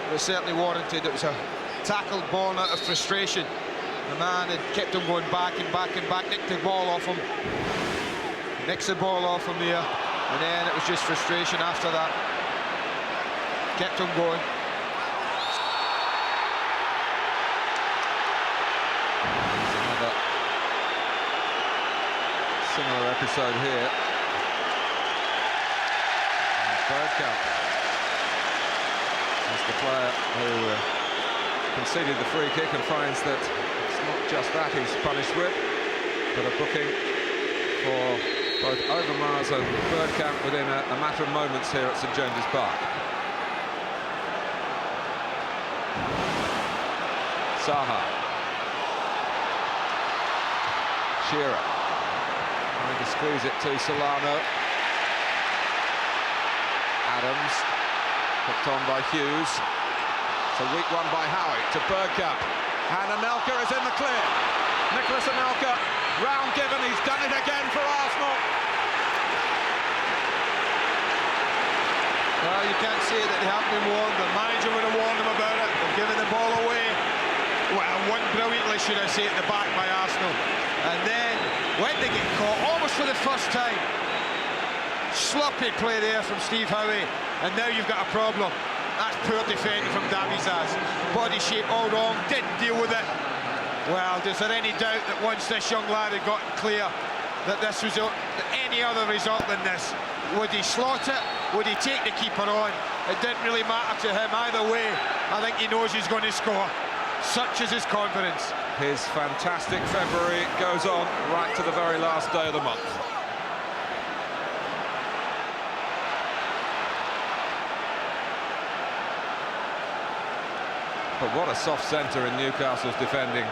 It was certainly warranted. It was a tackled born out of frustration. The man had kept him going back and back and back, nicked the ball off him. Nicks the ball off him there, and then it was just frustration after that. Kept him going. Another similar episode here. Bergkamp is the player who conceded the free kick and finds that it's not just that he's punished with, but a booking for both Overmars and Bergkamp within a matter of moments here at St James's Park. Saha. Shearer trying to squeeze it to Solano. Adams, hooked on by Hughes. It's a weak one by Howie to Bergkamp. And Anelka is in the clear. Nicholas Anelka, round given, he's done it again for Arsenal. Well, you can't say that they haven't been warned. The manager would have warned them about it. They've given the ball away. Well, won brilliantly, should I say, at the back by Arsenal. And then, when they get caught, almost for the first time, sloppy play there from Steve Howie, and now you've got a problem. That's poor defending from Davizas. Body shape all wrong, didn't deal with it. Well, is there any doubt that once this young lad had gotten clear that this was any other result than this? Would he slot it? Would he take the keeper on? It didn't really matter to him either way. I think he knows he's going to score. Such is his confidence. His fantastic February goes on right to the very last day of the month. But what a soft centre in Newcastle's defending.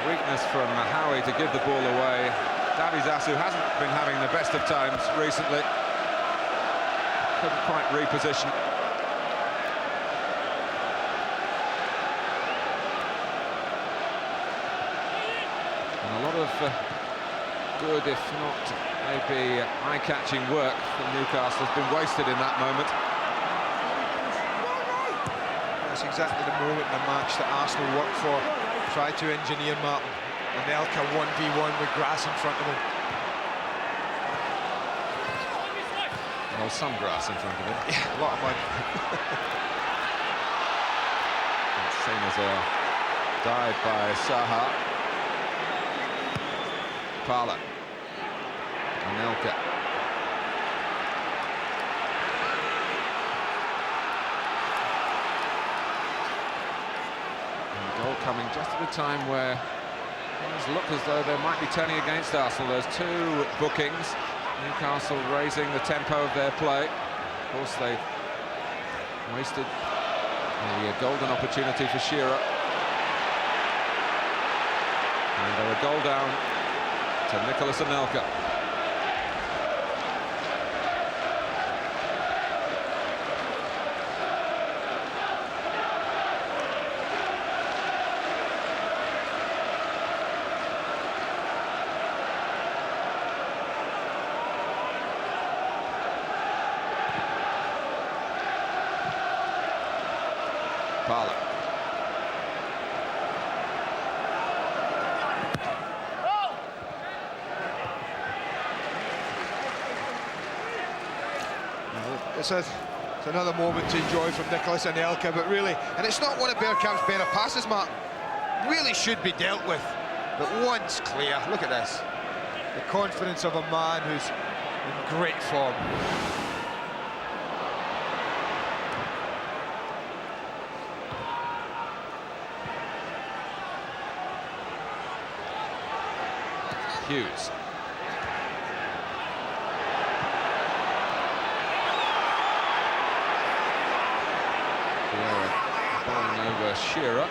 Weakness from Howie to give the ball away. Davizas, who hasn't been having the best of times recently, couldn't quite reposition. And a lot of good, if not maybe eye-catching work from Newcastle has been wasted in that moment. That's exactly the moment in the match that Arsenal worked for. Tried to engineer Martin. Anelka 1v1 with grass in front of him. Well, some grass in front of him. Yeah, a lot of mud. Same as a dive by Saha. Parla. Anelka. Goal coming just at a time where things look as though they might be turning against Arsenal. There's 2 bookings. Newcastle raising the tempo of their play. Of course, they wasted a golden opportunity for Shearer. And they're a goal down to Nicholas Anelka. Parla. It's another moment to enjoy from Nicholas Anelka, but really, and it's not one of Bergkamp's better passes, Martin. really should be dealt with. But once clear, look at this. The confidence of a man who's in great form. Hughes. Bowling over Shearer.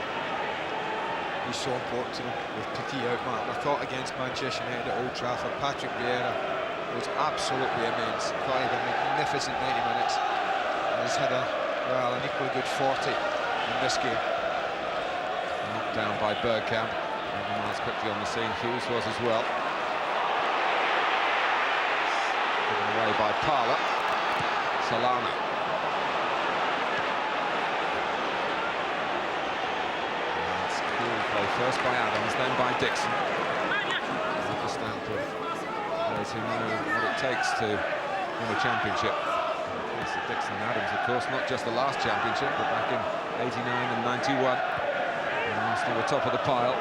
He's so important to them with Petit out, Mark. I thought against Manchester United at Old Trafford, Patrick Vieira was absolutely immense. Thought he had a magnificent 90 minutes. And he's had an equally good 40 in this game. Knocked down by Bergkamp. Overmars quickly on the scene. Hughes was as well. Given away by Parler. Solana. First by Adams, then by Dixon. The stamp of those who know what it takes to win a championship. Dixon and Adams, of course, not just the last championship, but back in '89 and '91. And Arsenal were top of the pile.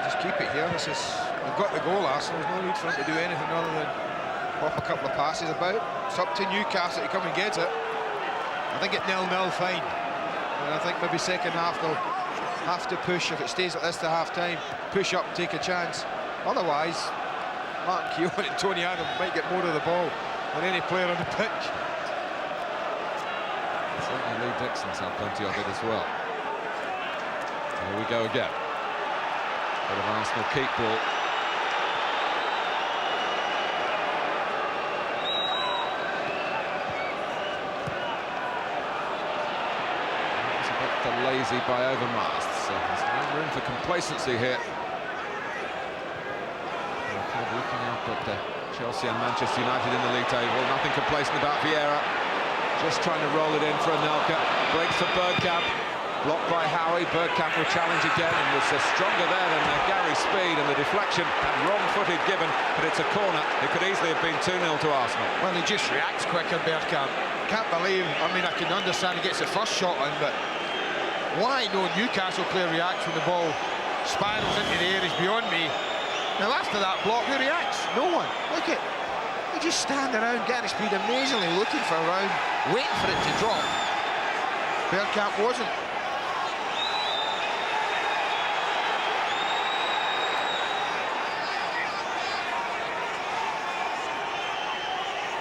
Just keep it here. They've got the goal, Arsenal. There's no need for them to do anything other than pop a couple of passes about. It's up to Newcastle to come and get it. I think it's 0-0 fine. And I think maybe second half they'll have to push. If it stays like this to half-time, push up, take a chance. Otherwise, Martin Keown and Tony Adams might get more of the ball than any player on the pitch. Certainly Lee Dixon's had plenty of it as well. Here we go again. Bit of Arsenal keep ball. It's a bit lazy by Overmars. So there's no room for complacency here. Looking up at Chelsea and Manchester United in the league table. Nothing complacent about Vieira. Just trying to roll it in for Anelka. Breaks for Bergkamp. Blocked by Howie. Bergkamp will challenge again and was stronger there than Gary Speed, and the deflection and wrong-footed given, but it's a corner. It could easily have been 2-0 to Arsenal. Well, he just reacts quicker, Bergkamp. Can't believe, I mean, I can understand he gets the first shot on, but why no Newcastle player reacts when the ball spirals into the air is beyond me. Now after that block, who reacts? No one. Look at, they just stand around, Gary Speed amazingly looking for a round, waiting for it to drop. Bergkamp wasn't.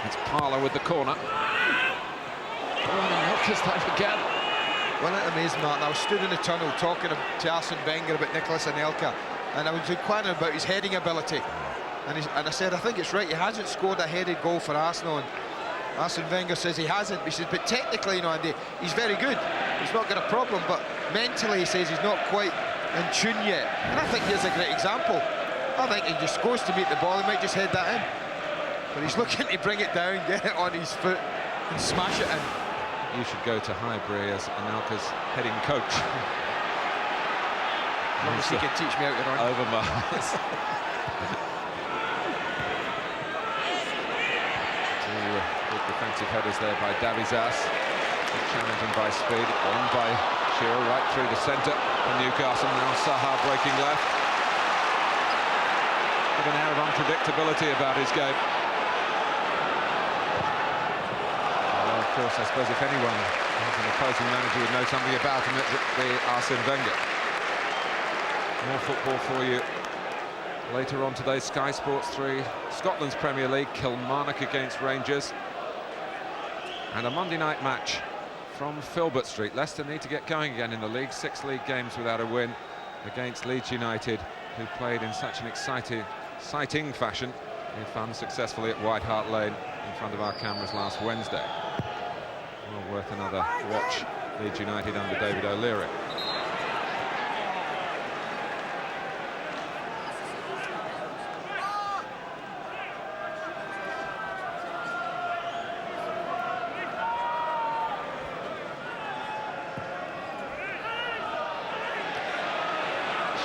It's Parler with the corner. Oh, Anelka's time again. Well, it amazed me, Martin. I was stood in the tunnel talking to Arsene Wenger about Nicholas Anelka, and I was inquiring about his heading ability. And I said, I think it's right, he hasn't scored a headed goal for Arsenal. And Arsene Wenger says he hasn't. He says, but technically, you know, Andy, he's very good. He's not got a problem, but mentally, he says he's not quite in tune yet. And I think here's a great example. I think he just goes to meet the ball, he might just head that in. But he's looking to bring it down, get it on his foot, and smash it in. You should go to Highbury as Anelka's heading coach. Obviously, he can teach me how to run. Overmars. Two good defensive headers there by Davizas. Challenging by Speed, on by Shearer, right through the centre for Newcastle. Now Saha breaking left. With an air of unpredictability about his game. Of course, I suppose if anyone as an opposing manager would know something about him, it would be Arsene Wenger. More football for you later on today. Sky Sports 3, Scotland's Premier League, Kilmarnock against Rangers, and a Monday night match from Filbert Street. Leicester need to get going again in the league. 6 league games without a win against Leeds United, who played in such an exciting fashion in fun successfully at White Hart Lane in front of our cameras last Wednesday. Well worth another watch, Leeds United under David O'Leary.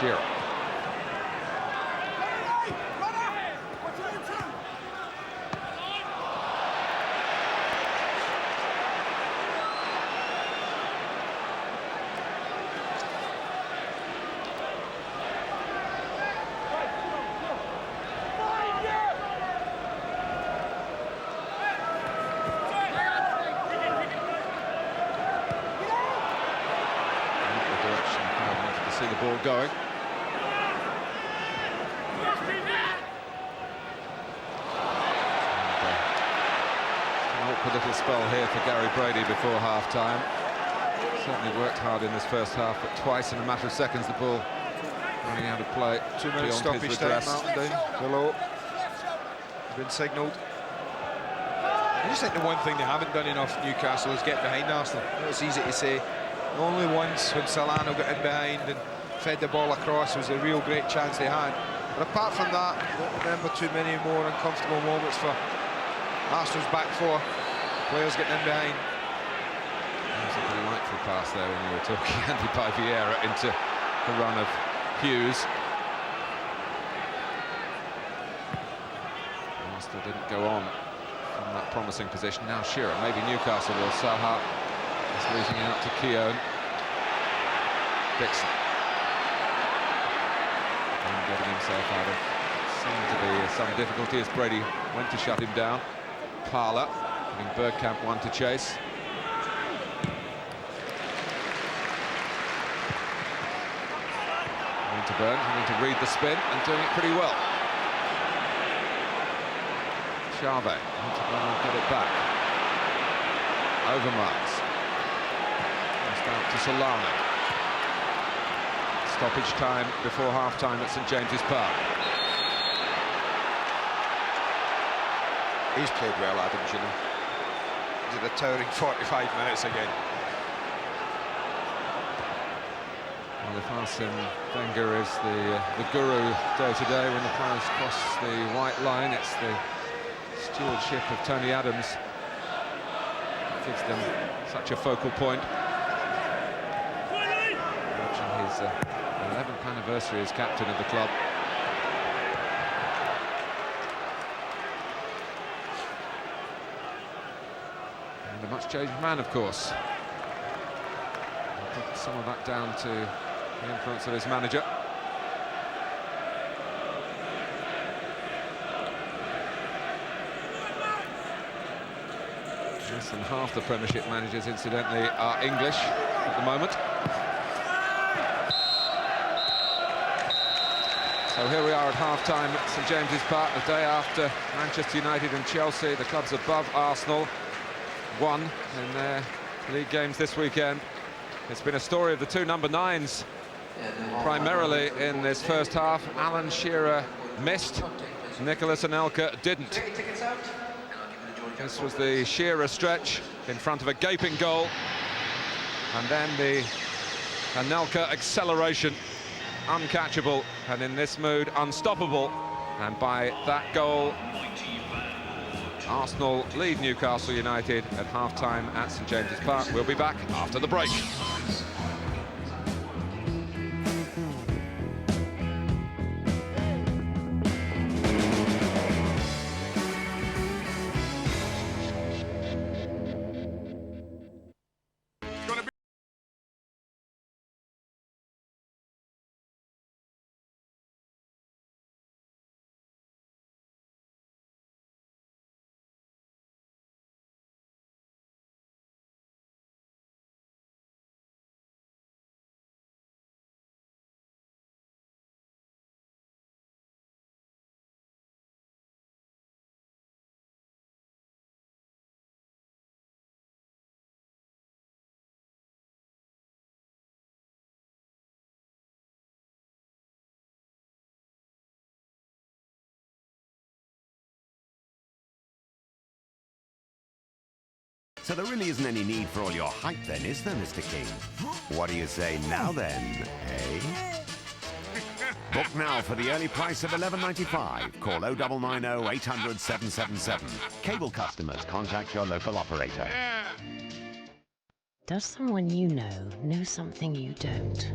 Shearer. ball going. An awkward little spell here for Gary Brady before half-time. Certainly worked hard in this first half, but twice in a matter of seconds the ball running out of play. 2 minutes stoppage time, Martin down below. Been signalled. I just think the one thing they haven't done enough, Newcastle, is get behind Arsenal. It's easy to say. Only once when Solano got in behind and fed the ball across was a real great chance they had. But apart from that, I don't remember too many more uncomfortable moments for Arsenal's back four. Players getting in behind. That was a delightful pass there when you were talking Andy by Vieira into the run of Hughes. Arsenal didn't go on from that promising position. Now Shearer, maybe Newcastle will. Saha is losing out to Keown. Dixon. And getting himself out of seemed to be some difficulty as Brady went to shut him down. Parler giving Bergkamp one to chase. Winterburn having to read the spin and doing it pretty well. Chave, Winterburn will get it back. Overmars. Passed out to Solano. Stoppage time before half-time at St James's Park. He's played well, Adams, you know. He's at a towering 45 minutes again. Well, if Arsene Wenger is the guru day-to-day when the players cross the white line, it's the stewardship of Tony Adams that gives them such a focal point. Watching his 11th anniversary as captain of the club. And a much-changed man, of course. I'll put some of that down to the influence of his manager. Less than half the Premiership managers, incidentally, are English at the moment. So here we are at half-time at St James's Park, the day after Manchester United and Chelsea. The clubs above Arsenal won in their league games this weekend. It's been a story of the two number 9s, primarily in this first half. Alan Shearer missed, Nicholas Anelka didn't. This was the Shearer stretch in front of a gaping goal, and then the Anelka acceleration, uncatchable, and in this mood, unstoppable. And by that goal, Arsenal lead Newcastle United at half-time at St James's Park. We'll be back after the break. So there really isn't any need for all your hype then, is there, Mr. King? What do you say now then, eh? Book now for the early price of $11.95. Call 0990 800 777. Cable customers, contact your local operator. Does someone you know something you don't?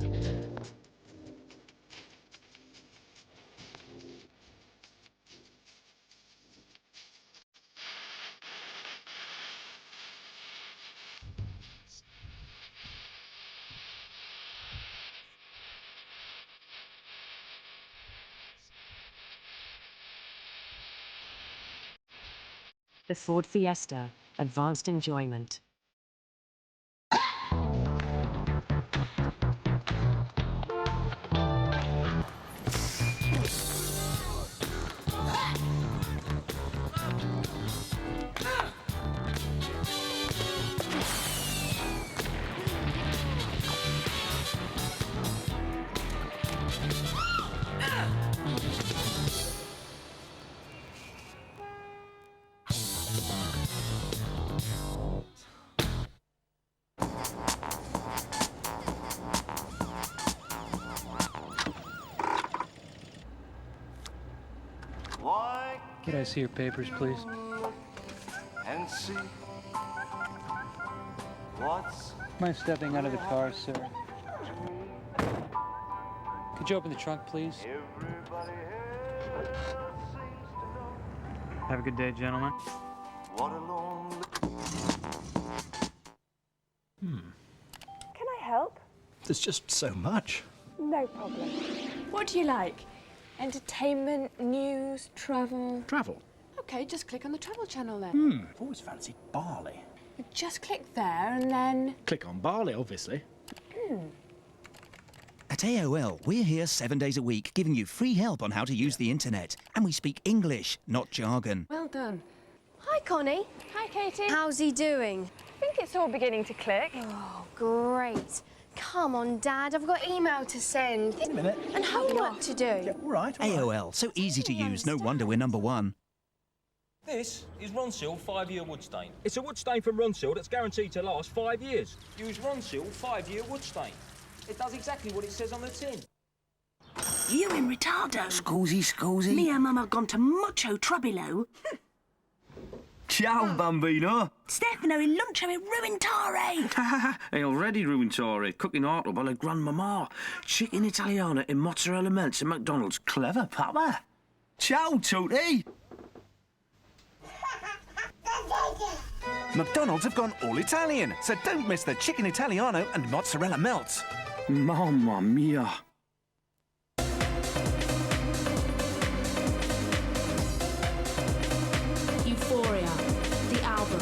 The Ford Fiesta, advanced enjoyment. Could I see your papers, please? And see what's... Mind stepping out of the car, sir? Could you open the trunk, please? Have a good day, gentlemen. What a lonely... Can I help? There's just so much. No problem. What do you like? Entertainment, news, travel? Travel? Okay, just click on the travel channel then. I've always fancied Bali. Just click there and then... Click on Bali, obviously. At AOL, we're here 7 days a week, giving you free help on how to use the internet. And we speak English, not jargon. Well done. Hi, Connie. Hi, Katie. How's he doing? I think it's all beginning to click. Oh, great. Come on, Dad, I've got email to send. Wait a minute. And homework to do. Yeah, all right. AOL, so easy to use, no wonder we're #1. This is Ronseal 5-year wood stain. It's a wood stain from Ronseal that's guaranteed to last 5 years. Use Ronseal 5-year wood stain. It does exactly what it says on the tin. You in retardo? Scusi. Me and Mum have gone to mucho trouble. Ciao, bambino. Stefano in lunch with ruintare. Hey, already ruintare. Cooking hot up by la grandmama. Chicken Italiana in mozzarella melts at McDonald's. Clever, Papa. Ciao, Tutti. McDonald's have gone all Italian, so don't miss the chicken Italiano and mozzarella melts. Mamma mia. Euphoria, the album.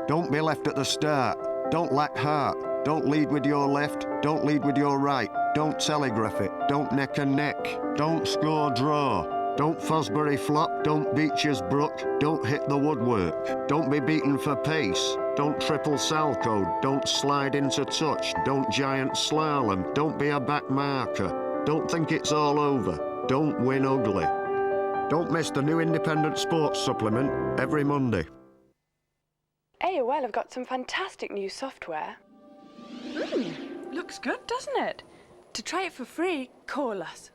Don't be left at the start. Don't lack heart. Don't lead with your left. Don't lead with your right. Don't telegraph it. Don't neck and neck. Don't score draw. Don't Fosbury flop, don't Beecher's Brook, don't hit the woodwork. Don't be beaten for pace, don't triple Salcode, don't slide into touch, don't giant slalom, don't be a back marker. Don't think it's all over, don't win ugly. Don't miss the new independent sports supplement every Monday. AOL have got some fantastic new software. Looks good, doesn't it? To try it for free, call us.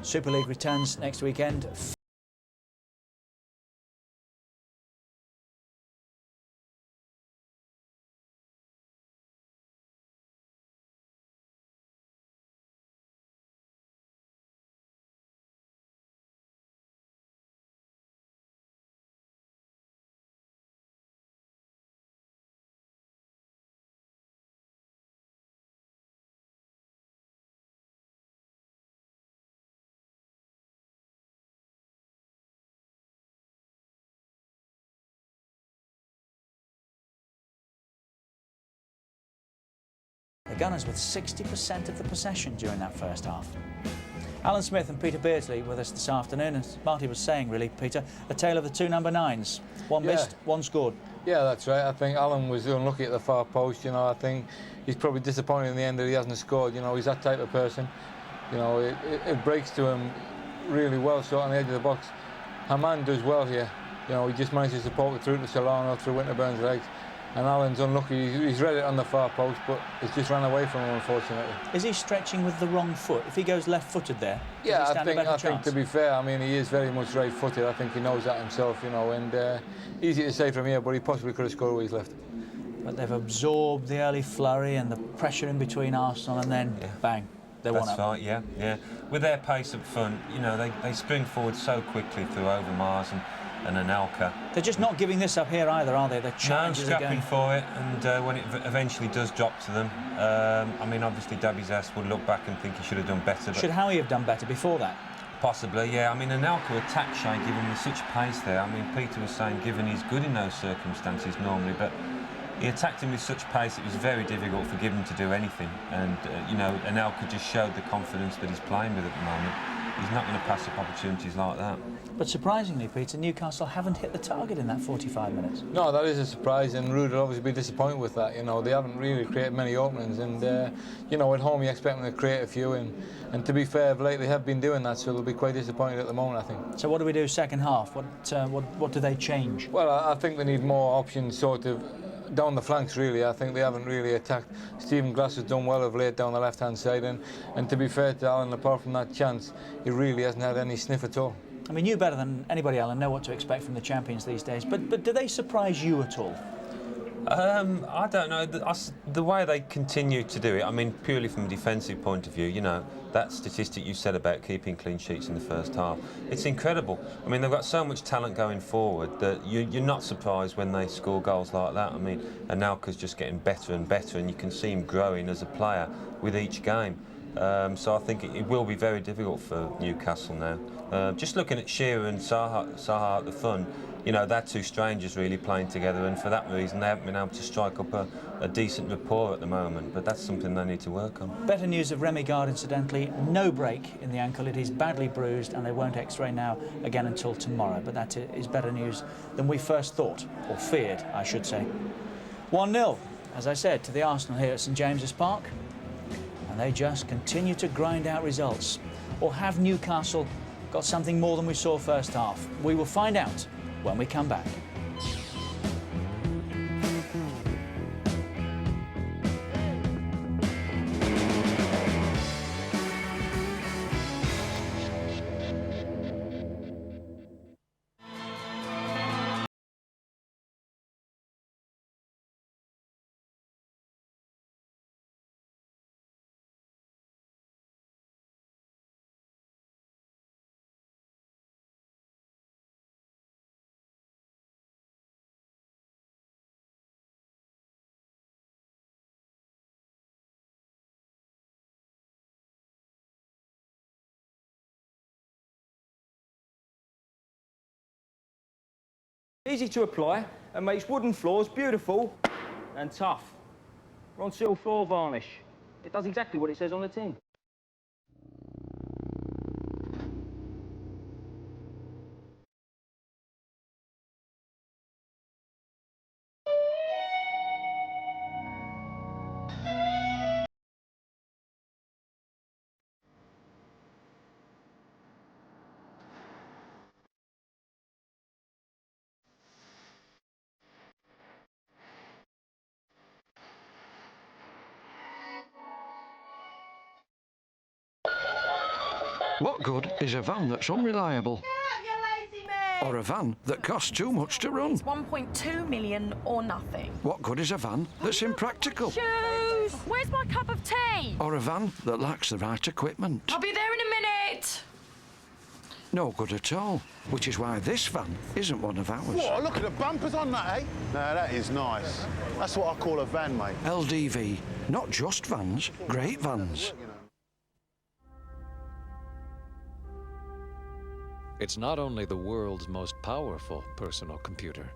Super League returns next weekend. The Gunners with 60% of the possession during that first half. Alan Smith and Peter Beardsley with us this afternoon. As Marty was saying, really, Peter, a tale of the two number 9s. One missed, one scored. Yeah, that's right. I think Alan was unlucky at the far post. You know, I think he's probably disappointed in the end that he hasn't scored. You know, he's that type of person. You know, it breaks to him really well, short on the edge of the box. Hamann does well here. You know, he just manages to poke it through to Solano, through Winterburn's legs. And Alan's unlucky. He's read it on the far post, but it's just ran away from him, unfortunately. Is he stretching with the wrong foot? If he goes left-footed there, does he stand a better I chance? think to be fair, I mean, he is very much right-footed. I think he knows that himself, you know, and easy to say from here, but he possibly could have scored with his left. But they've absorbed the early flurry and the pressure in between Arsenal, and then bang, they're one up. That's right, yeah. With their pace up front, you know, they spring forward so quickly through Overmars and Anelka. They're just not giving this up here either, are they? The challenges No, are going scrapping for it, and when it eventually does drop to them, I mean, obviously Dabizas would look back and think he should have done better. But should Howie have done better before that? Possibly, yeah. I mean, Anelka attacked Shea, given with such pace there. I mean, Peter was saying, given he's good in those circumstances normally, but he attacked him with such pace, it was very difficult for Given to do anything. And, you know, Anelka just showed the confidence that he's playing with at the moment. he's not going to pass up opportunities like that. But surprisingly, Peter, Newcastle haven't hit the target in that 45 minutes. No, that is a surprise, and Ruud will obviously be disappointed with that. You know, they haven't really created many openings, and you know, at home you expect them to create a few, and to be fair, of late they have been doing that, so they'll be quite disappointed at the moment, I think. So what do we do second half? What do they change? Well, I think they need more options, sort of down the flanks, really. I think they haven't really attacked. Stephen Glass has done well of late down the left-hand side, and to be fair to Alan, apart from that chance, he really hasn't had any sniff at all. I mean, you better than anybody, Alan, know what to expect from the champions these days, but do they surprise you at all? I don't know. The way they continue to do it, I mean, purely from a defensive point of view, you know, that statistic you said about keeping clean sheets in the first half, it's incredible. I mean, they've got so much talent going forward that you're not surprised when they score goals like that. I mean, Anelka's just getting better and better, and you can see him growing as a player with each game. So I think it will be very difficult for Newcastle now. Just looking at Shearer and Zaha at the front, you know, they're two strangers really playing together, and for that reason they haven't been able to strike up a decent rapport at the moment, but that's something they need to work on. Better news of Remy Gard, incidentally. No break in the ankle. It is badly bruised, and they won't x-ray now again until tomorrow, but that is better news than we first thought, or feared, I should say. 1-0, as I said, to the Arsenal here at St James's Park, and they just continue to grind out results. Or have Newcastle got something more than we saw first half? We will find out when we come back. Easy to apply and makes wooden floors beautiful and tough. Ronseal floor varnish. It does exactly what it says on the tin. What good is a van that's unreliable? Or a van that costs too much to run? It's 1.2 million or nothing. What good is a van that's impractical? Shoes! Where's my cup of tea? Or a van that lacks the right equipment? I'll be there in a minute! No good at all, which is why this van isn't one of ours. What, look at the bumpers on that, eh? No, that is nice. That's what I call a van, mate. LDV, not just vans, great vans. It's not only the world's most powerful personal computer.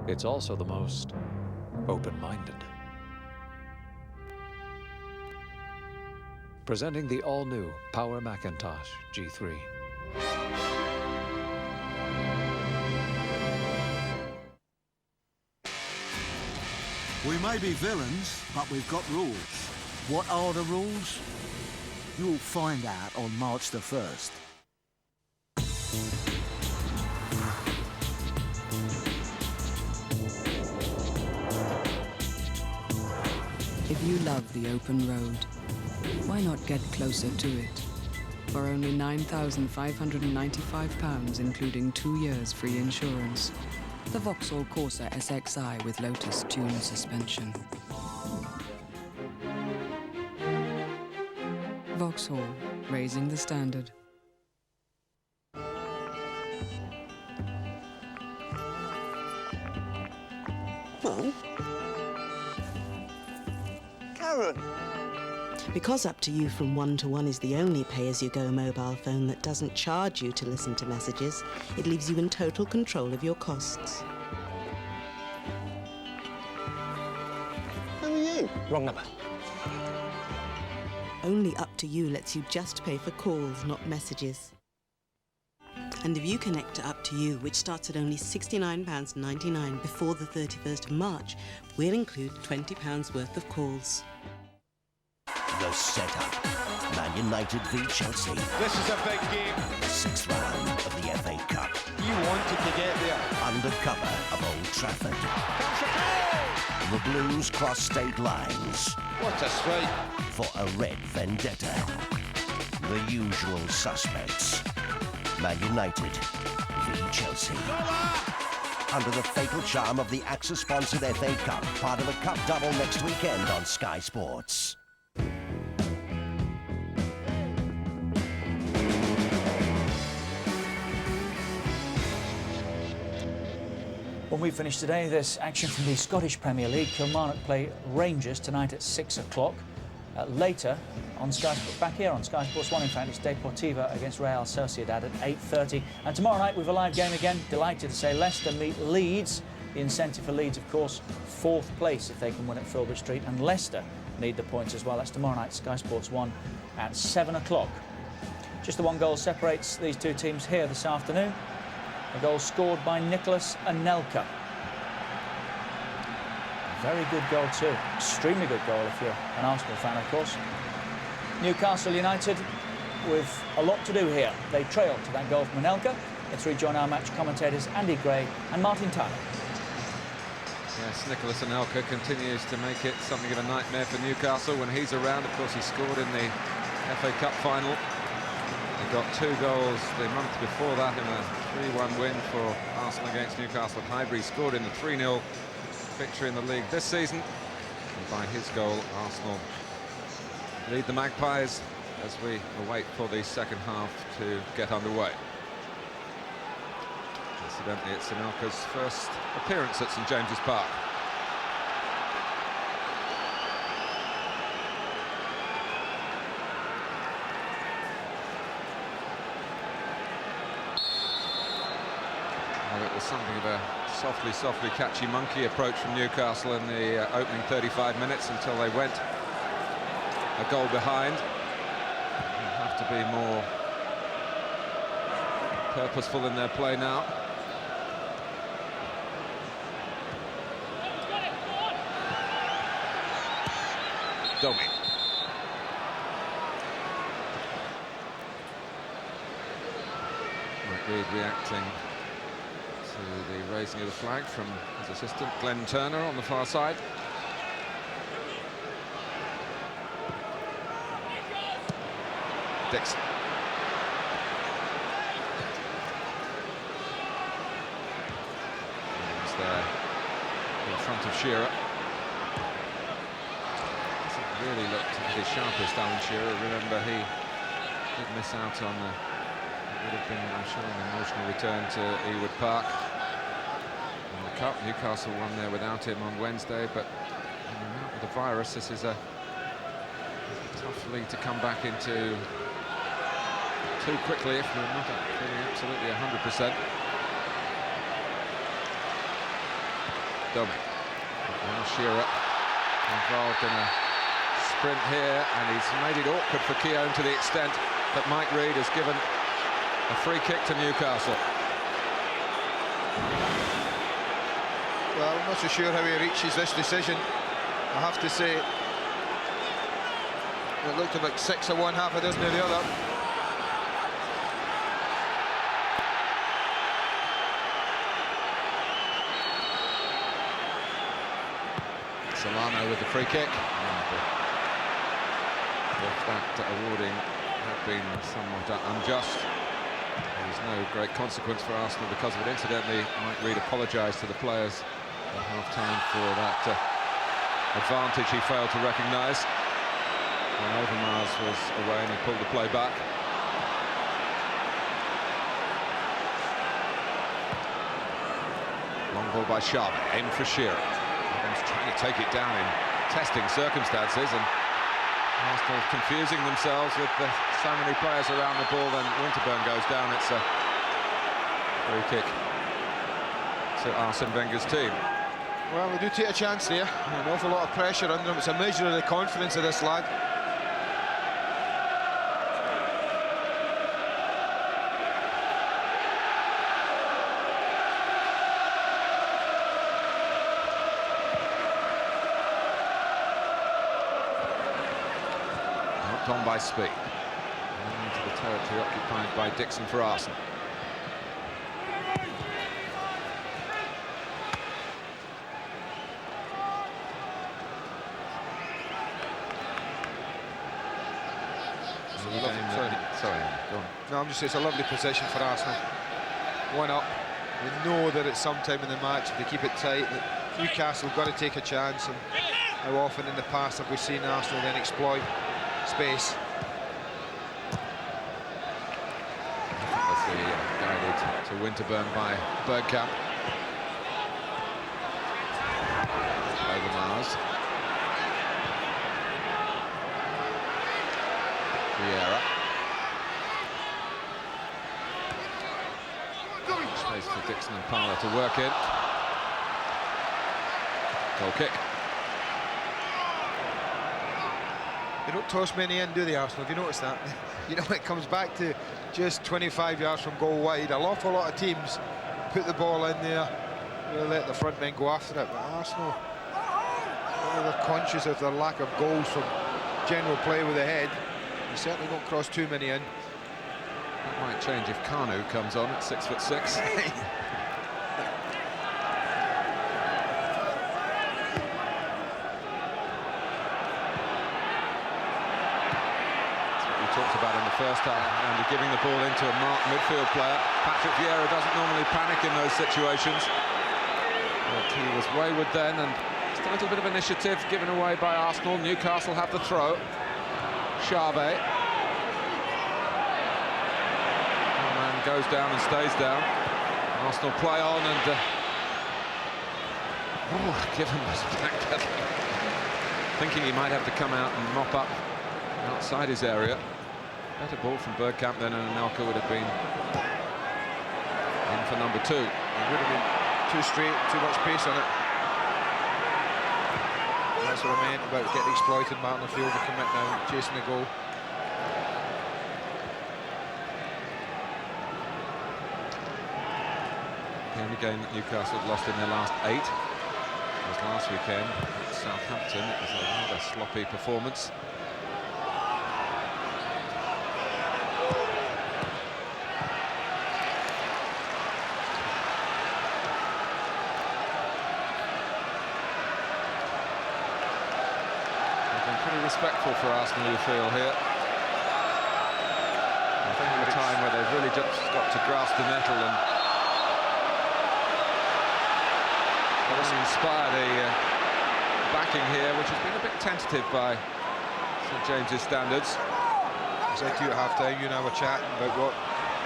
It's also the most open-minded. Presenting the all-new Power Macintosh G3. We may be villains, but we've got rules. What are the rules? You'll find out on March the 1st. If you love the open road, why not get closer to it? For only £9,595, including 2 years free insurance. The Vauxhall Corsa SXI with Lotus Tune suspension. Vauxhall, raising the standard. Mum? Karen? Because Up to You from 1 to 1 is the only pay-as-you-go mobile phone that doesn't charge you to listen to messages, it leaves you in total control of your costs. Wrong number. Only Up To You lets you just pay for calls, not messages. And if you connect to Up To You, which starts at only £69.99 before the 31st of March, we'll include £20 worth of calls. The setup. Man United v Chelsea. This is a big game. Sixth round of the FA Cup. You wanted to get there. Under cover of Old Trafford. The Blues cross state lines. What a strike. For a red vendetta. The usual suspects. Man United v Chelsea. Under the fatal charm of the AXA-sponsored FA Cup, part of a cup double next weekend on Sky Sports. When we finish today, there's action from the Scottish Premier League. Kilmarnock play Rangers tonight at 6 o'clock. Later, on Sky, back here on Sky Sports 1, in fact, it's Deportiva against Real Sociedad at 8:30. And tomorrow night, we've a live game again. Delighted to say Leicester meet Leeds. The incentive for Leeds, of course, 4th place if they can win at Filbert Street. And Leicester need the points as well. That's tomorrow night, Sky Sports 1 at 7 o'clock. Just the one goal separates these two teams here this afternoon. A goal scored by Nicholas Anelka. Very good goal too. Extremely good goal if you're an Arsenal fan, of course. Newcastle United with a lot to do here. They trail to that goal from Anelka. Let's rejoin our match commentators Andy Gray and Martin Tyler. Yes, Nicholas Anelka continues to make it something of a nightmare for Newcastle when he's around. Of course, he scored in the FA Cup final. He got 2 goals the month before that in a 3-1 win for Arsenal against Newcastle at Highbury. He scored in the 3-0 victory in the league this season. And by his goal, Arsenal lead the Magpies as we await for the second half to get underway. Incidentally, it's Anelka's first appearance at St James's Park. Well, it was something of a softly catchy monkey approach from Newcastle in the opening 35 minutes until they went a goal behind. They'll have to be more purposeful in their play now. Domi. Mike Reid reacting to the raising of the flag from his assistant Glenn Turner on the far side. Dixon. He's there in front of Shearer. Hasn't really looked at his sharpest, Alan Shearer. Remember, he did miss out on the, it would have been, I'm sure, an emotional return to Ewood Park. In the Cup, Newcastle won there without him on Wednesday, but with the virus, this is a tough league to come back into too quickly if we're not feeling absolutely 100%. Domi. And Shearer involved in a sprint here, and he's made it awkward for Keown to the extent that Mike Reid has given a free kick to Newcastle. Well, I'm not so sure how he reaches this decision. I have to say, it looked about 6 of one, half a dozen of the other. Solano with the free kick. If that awarding had been somewhat unjust, there was no great consequence for Arsenal because of it. Incidentally, Mike Reid apologised to the players at half-time for that advantage he failed to recognise when Overmars was away and he pulled the play back. Long ball by Sharp, aimed for Shearer. He's trying to take it down in testing circumstances, and Arsenal confusing themselves with so many players around the ball. Then Winterburn goes down. It's a free kick to Arsene Wenger's team. Well, they do take a chance there. An awful lot of pressure under him. It's a measure of the confidence of this lad. Knocked on by speed. Into the territory occupied by Dixon for Arsenal. Sorry, go on. No, I'm just saying it's a lovely position for Arsenal. 1 up. They know that at some time in the match, if they keep it tight, that Newcastle got to take a chance. And how often in the past have we seen Arsenal then exploit space? That's the guided to Winterburn by Bergkamp. Over Mars. Vieira. Space for Dixon and Parler to work in. Goal kick. They don't toss many in, do they, Arsenal? Have you noticed that? You know, it comes back to just 25 yards from goal wide. An awful lot of teams put the ball in there, really let the front men go after it. But Arsenal, they're conscious of their lack of goals from general play with the head. They certainly don't cross too many in. That might change if Kanu comes on at 6'6". Talked about in the first half, and giving the ball into a marked midfield player. Patrick Vieira doesn't normally panic in those situations, but he was wayward then, and just a little bit of initiative given away by Arsenal. Newcastle have the throw. Xavi. Hamann goes down and stays down. Arsenal play on, and given was backpedaling, thinking he might have to come out and mop up outside his area. Better ball from Bergkamp then, and Anelka would have been in for number 2. It would have been too straight, too much pace on it. That's what I meant about getting exploited. Martin the field to commit now, chasing the goal. The only game that Newcastle have lost in their last 8 was last weekend at Southampton. It was a rather sloppy performance. Respectful for Arsenal, you feel here. I think at a time where they've really just got to grasp the nettle and inspire the backing here, which has been a bit tentative by St James's standards. I said to you at half-time, you and I were chatting about what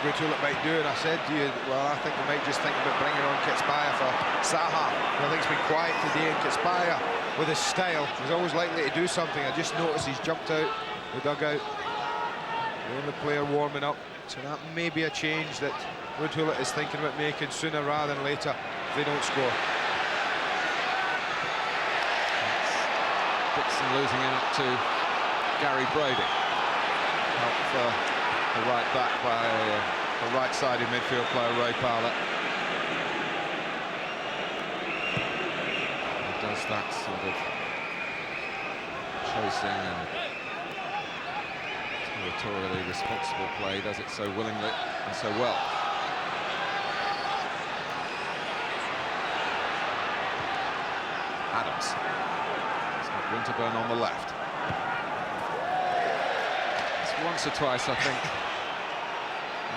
Rutulik might do, and I said to you, well, I think they might just think about bringing on Kitspire for Saha. I think it's been quiet today, and Kitspire, with his style, he's always likely to do something. I just noticed he's jumped out the dugout. The only player warming up, so that may be a change that Rutulik is thinking about making sooner rather than later if they don't score. Dixon losing out to Gary Brady. Help for the right back by the right-sided midfield player Ray Parler. He does that sort of chasing and territorially responsible play, does it so willingly and so well. Adams. He's got Winterburn on the left. Once or twice, I think,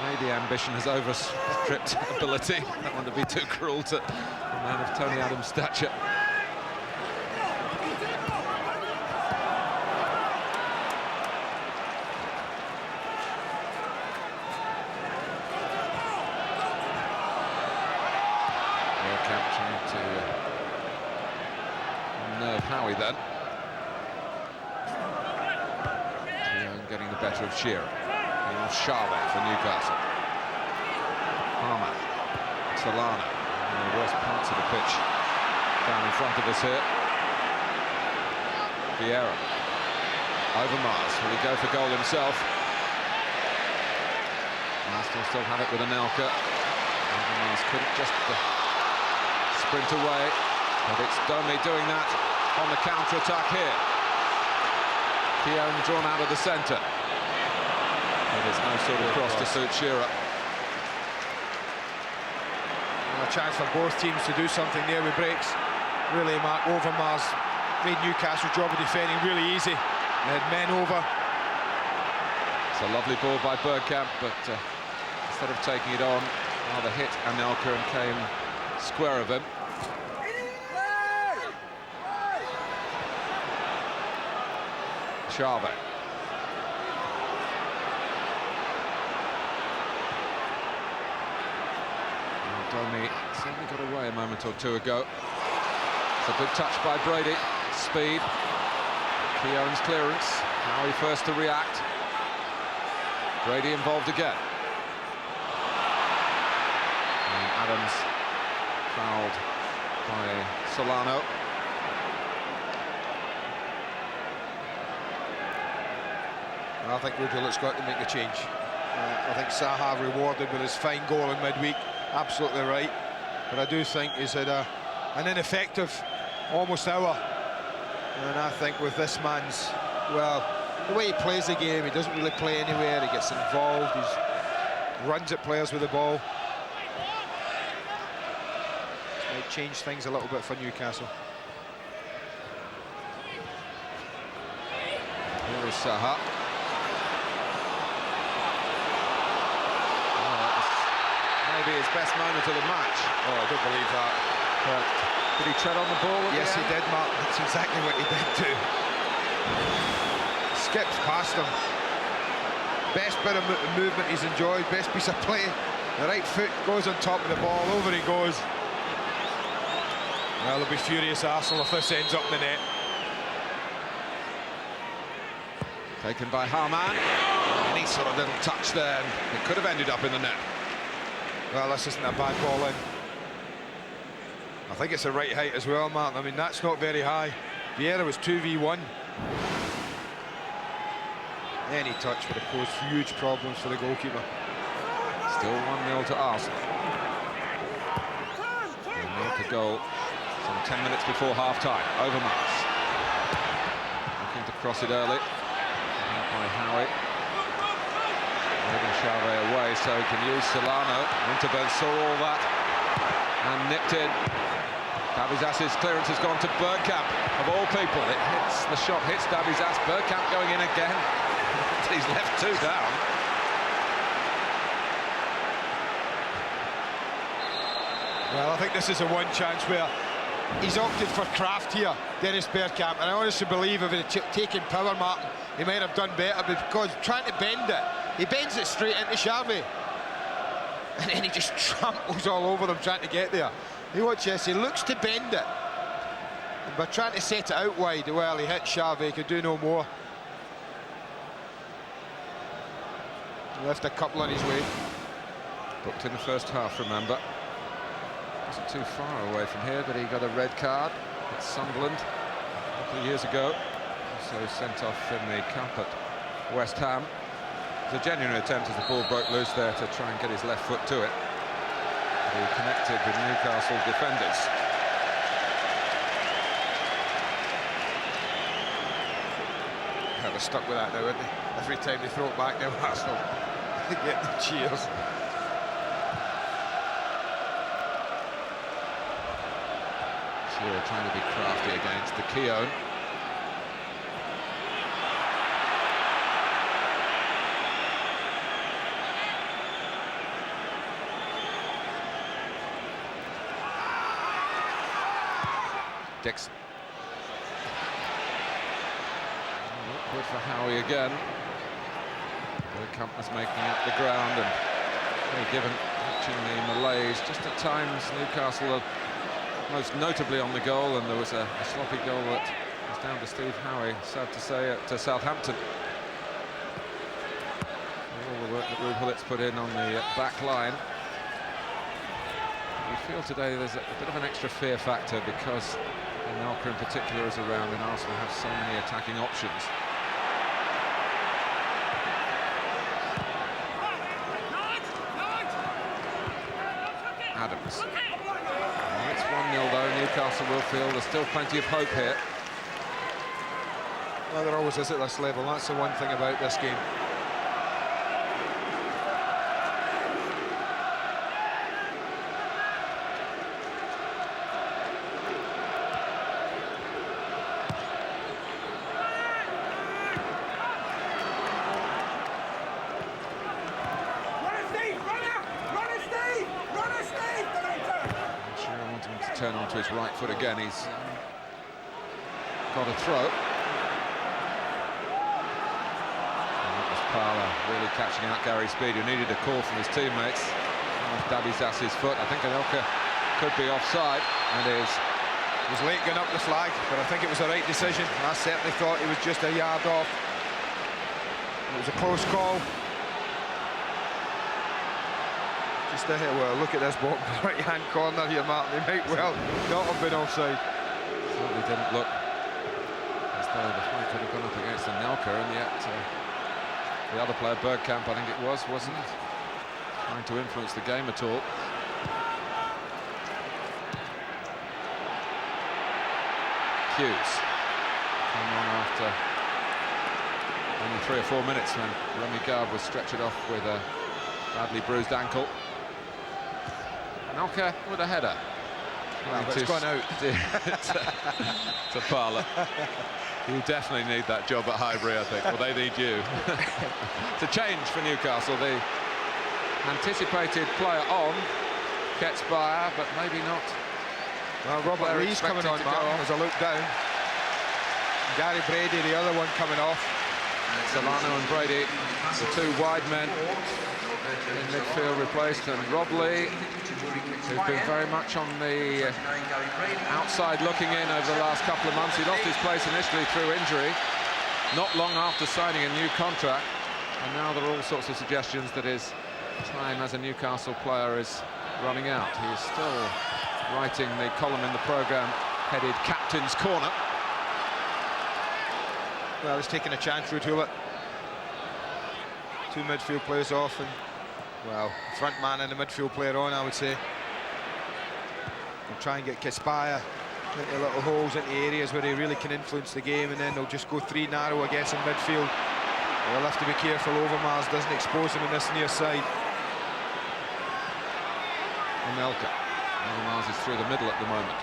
maybe ambition has overstripped ability. I don't want to be too cruel to a man of Tony Adams' stature. Bergkamp trying to nerve Howie then. Getting the better of Shearer. And off Xavi for Newcastle. Hamann. Solana. In the worst parts of the pitch for down in front of us here. Vieira. Overmars. Will he go for goal himself? Arsenal still have it with Anelka. Overmars couldn't just sprint away. But it's Domi doing that on the counter-attack here. Keown drawn out of the centre. But there's no sort of cross to suit Shearer. A chance for both teams to do something there with breaks. Really, Mark, Overmars made Newcastle's job of defending really easy. They had men over. It's a lovely ball by Bergkamp, but instead of taking it on, rather hit Anelka and came square of him. Chave. Domi certainly got away a moment or two ago. It's a good touch by Brady. Speed. Keown's clearance. Howie first to react. Brady involved again. And Adams fouled by Solano. I think Rudel's got to make a change. I think Zaha rewarded with his fine goal in midweek. Absolutely right. But I do think he's had an ineffective almost hour. And I think with this man's, well, the way he plays the game, he doesn't really play anywhere. He gets involved. He runs at players with the ball. This might change things a little bit for Newcastle. Here is Zaha. Maybe his best moment of the match. Oh, I don't believe that. But did he tread on the ball? Yes, he did, Mark. That's exactly what he did too. Skips past him. Best bit of movement he's enjoyed. Best piece of play. The right foot goes on top of the ball. Over he goes. Well, they'll be furious, Arsenal, if this ends up in the net. Taken by Hamann. Any sort of little touch there, and it could have ended up in the net. Well, this isn't a bad ball in. I think it's the right height as well, Martin. I mean, that's not very high. Vieira was 2v1. Any touch would have posed huge problems for the goalkeeper. Still 1-0 to Arsenal. Anelka goal some 10 minutes before half-time. Overmars. Looking to cross it early. By Howie. Moving Chave away so he can use Solano. Winterburn saw all that and nipped in. Dabizas's clearance has gone to Bergkamp, of all people. It hits, the shot hits Dabizas. Bergkamp going in again. He's left two down. Well, I think this is a one chance where he's opted for craft here, Dennis Bergkamp, and I honestly believe if he'd taken power, Martin, he might have done better, because trying to bend it, he bends it straight into Xavi, and then he just tramples all over them trying to get there. You watch this, he looks to bend it, but trying to set it out wide, well, he hit Xavi, he could do no more. He left a couple on his way. Booked in the first half, remember. Wasn't too far away from here, but he got a red card at Sunderland a couple of years ago. Also sent off in the cup at West Ham. It was a genuine attempt as the ball broke loose there to try and get his left foot to it. But he connected with Newcastle defenders. Yeah, they're stuck with that now, aren't they? Every time they throw it back now, Arsenal get the cheers. Shearer trying to be crafty against the Keown. Dixon. Awkward for Howie again. Bergkamp was making up the ground, and very given watching the malaise. Just at times Newcastle are most notably on the goal, and there was a sloppy goal that was down to Steve Howie, sad to say, at Southampton. All the work that Ruud Hullit's put in on the back line. You feel today there's a bit of an extra fear factor because Anelka in particular is around and Arsenal have so many attacking options. Adams. Well, it's 1-0 though, Newcastle will feel there's still plenty of hope here. Well, there always is at this level, that's the one thing about this game. Turn onto his right foot again. He's got a throw. And that was Parla really catching out Gary Speed, who needed a call from his teammates. Dabizas's foot. I think Anelka could be offside, and is. He was late going up the flag, but I think it was the right decision. I certainly thought he was just a yard off. It was a close call. Well, look at this ball, right-hand corner here, Martin. They might well not have been offside. Certainly didn't look as though the flag could have gone up against Anelka, and yet the other player, Bergkamp, I think it was, wasn't trying to influence the game at all. Hughes came on after only 3 or 4 minutes when Remy Gard was stretchered off with a badly bruised ankle. Anelka with a header. Well, it's gone out. to Parla. You definitely need that job at Highbury, I think. Well, they need you. It's a change for Newcastle. The anticipated player on gets by, but maybe not. Well, Robert Rees coming on, Martin, as I look down. Gary Brady, the other one, coming off. Solano and Brady, the two wide men in midfield replaced, and Rob Lee, who's been very much on the outside looking in over the last couple of months. He lost his place initially through injury, not long after signing a new contract, and now there are all sorts of suggestions that his time as a Newcastle player is running out. He is still writing the column in the programme headed Captain's Corner. Well, he's taking a chance, Ruud. Two midfield players off, and well, front man and the midfield player on, I would say. They'll try and get Kispaya into little holes, into areas where he really can influence the game, and then they'll just go 3 narrow, I guess, in midfield. They'll have to be careful Overmars doesn't expose him in this near side. Anelka. Overmars is through the middle at the moment.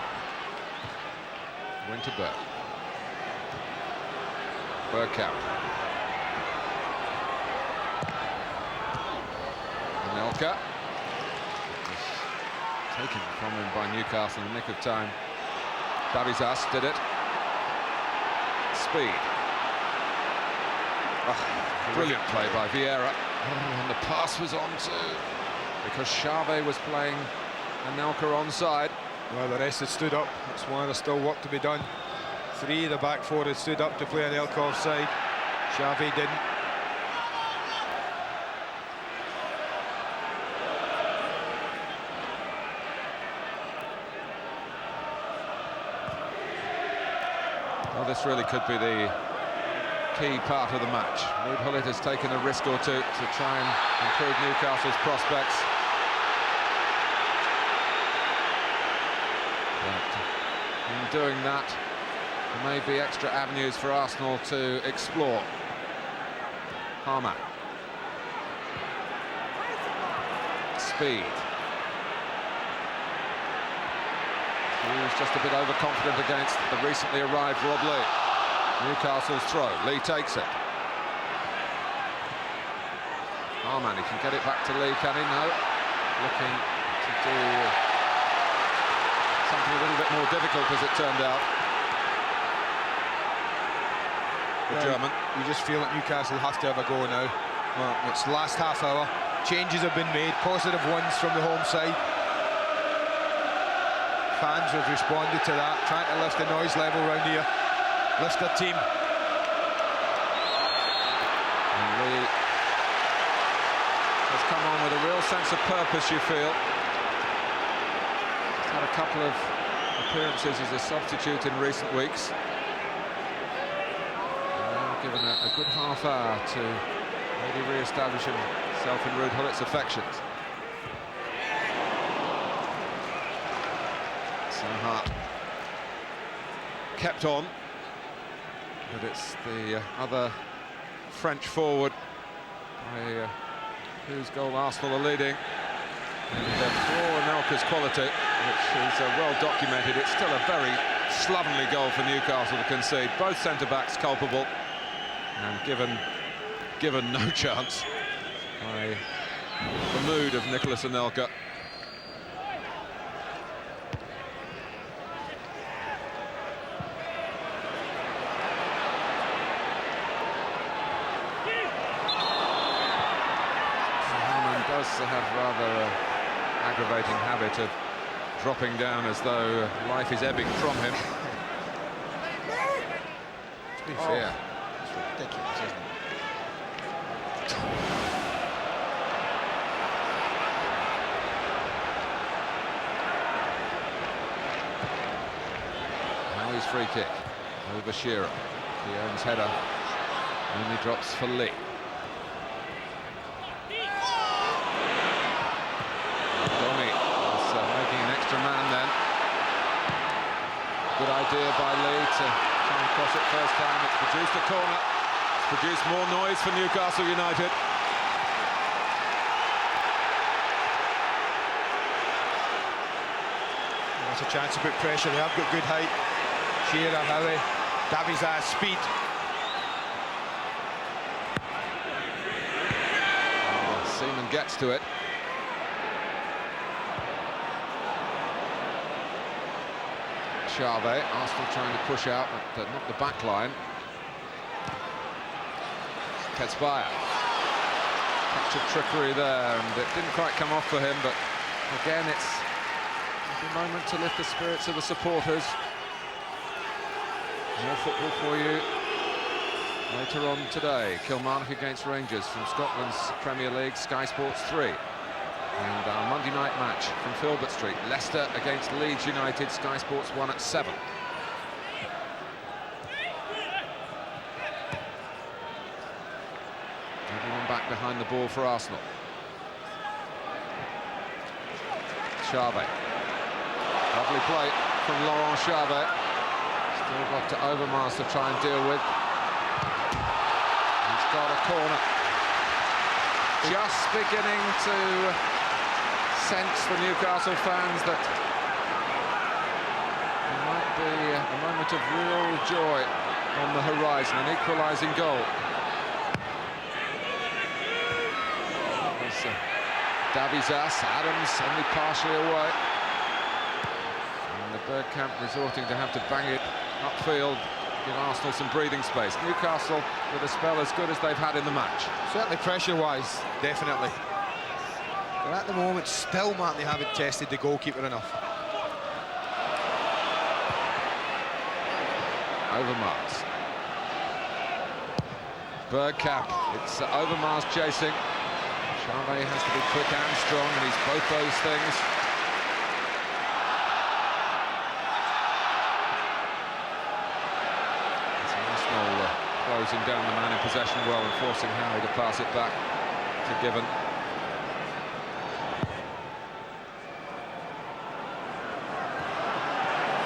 Winterberg. Bergkamp. Anelka. Taken from him by Newcastle in the nick of time. Dabizas did it. Speed. Oh, brilliant play by Vieira. Oh, and the pass was on too, because Xavi was playing Anelka onside. Well, the rest had stood up. That's why there's still work to be done. 3 of the back 4 had stood up to play Anelka offside. Xavi didn't. Well, this really could be the key part of the match. Ruud Gullit has taken a risk or two to try and improve Newcastle's prospects. But in doing that, there may be extra avenues for Arsenal to explore. Hamann. Speed. He was just a bit overconfident against the recently arrived Rob Lee. Newcastle's throw. Lee takes it. Hamann, he can get it back to Lee, can he? No. Looking to do something a little bit more difficult, as it turned out. The German. You just feel that Newcastle have to have a go now. Well, it's the last half hour. Changes have been made, positive ones from the home side. Fans have responded to that, trying to lift the noise level around here, lift their team. And Lee has come on with a real sense of purpose, you feel. had a couple of appearances as a substitute in recent weeks. Given a good half hour to maybe re-establish himself in Ruud Hullit's affections. Saha kept on, but it's the other French forward by whose goal Arsenal are leading. And for Anelka's quality, which is well documented, it's still a very slovenly goal for Newcastle to concede. Both centre-backs culpable, and given no chance by the mood of Nicolas Anelka. Hamann does have rather an aggravating habit of dropping down as though life is ebbing from him. To be fair, ridiculous, isn't it? Now his free kick over Shearer. Keown's header only drops for Lee. Domi is making an extra man then. Good idea by Lee to try and cross it first time. It's produced a corner. It's produced more noise for Newcastle United. That's a chance to put pressure. They have got good height. Shearer, Howie, Davies at speed. Seaman gets to it. Chave, Arsenal trying to push out, but not the back line. Ketsbaia. Touch of trickery there, and it didn't quite come off for him, but again, it's a moment to lift the spirits of the supporters. More football for you later on today. Kilmarnock against Rangers from Scotland's Premier League, Sky Sports 3. And our Monday night match from Filbert Street, Leicester against Leeds United, Sky Sports 1 at 7. Everyone back behind the ball for Arsenal. Chave. Lovely play from Laurent Chave. Still got to Overmars to try and deal with. He's got a corner. Just beginning to sense the Newcastle fans that there might be a moment of real joy on the horizon, an equalising goal. Davies, Adams only partially away. And the Bergkamp resorting to have to bang it upfield, give Arsenal some breathing space. Newcastle with a spell as good as they've had in the match. Certainly pressure-wise, definitely. But at the moment, still, Martin, they haven't tested the goalkeeper enough. Overmars. Bergkamp, it's Overmars chasing. Chave has to be quick and strong, and he's both those things. It's Arsenal closing down the man in possession well and forcing Harry to pass it back to Given.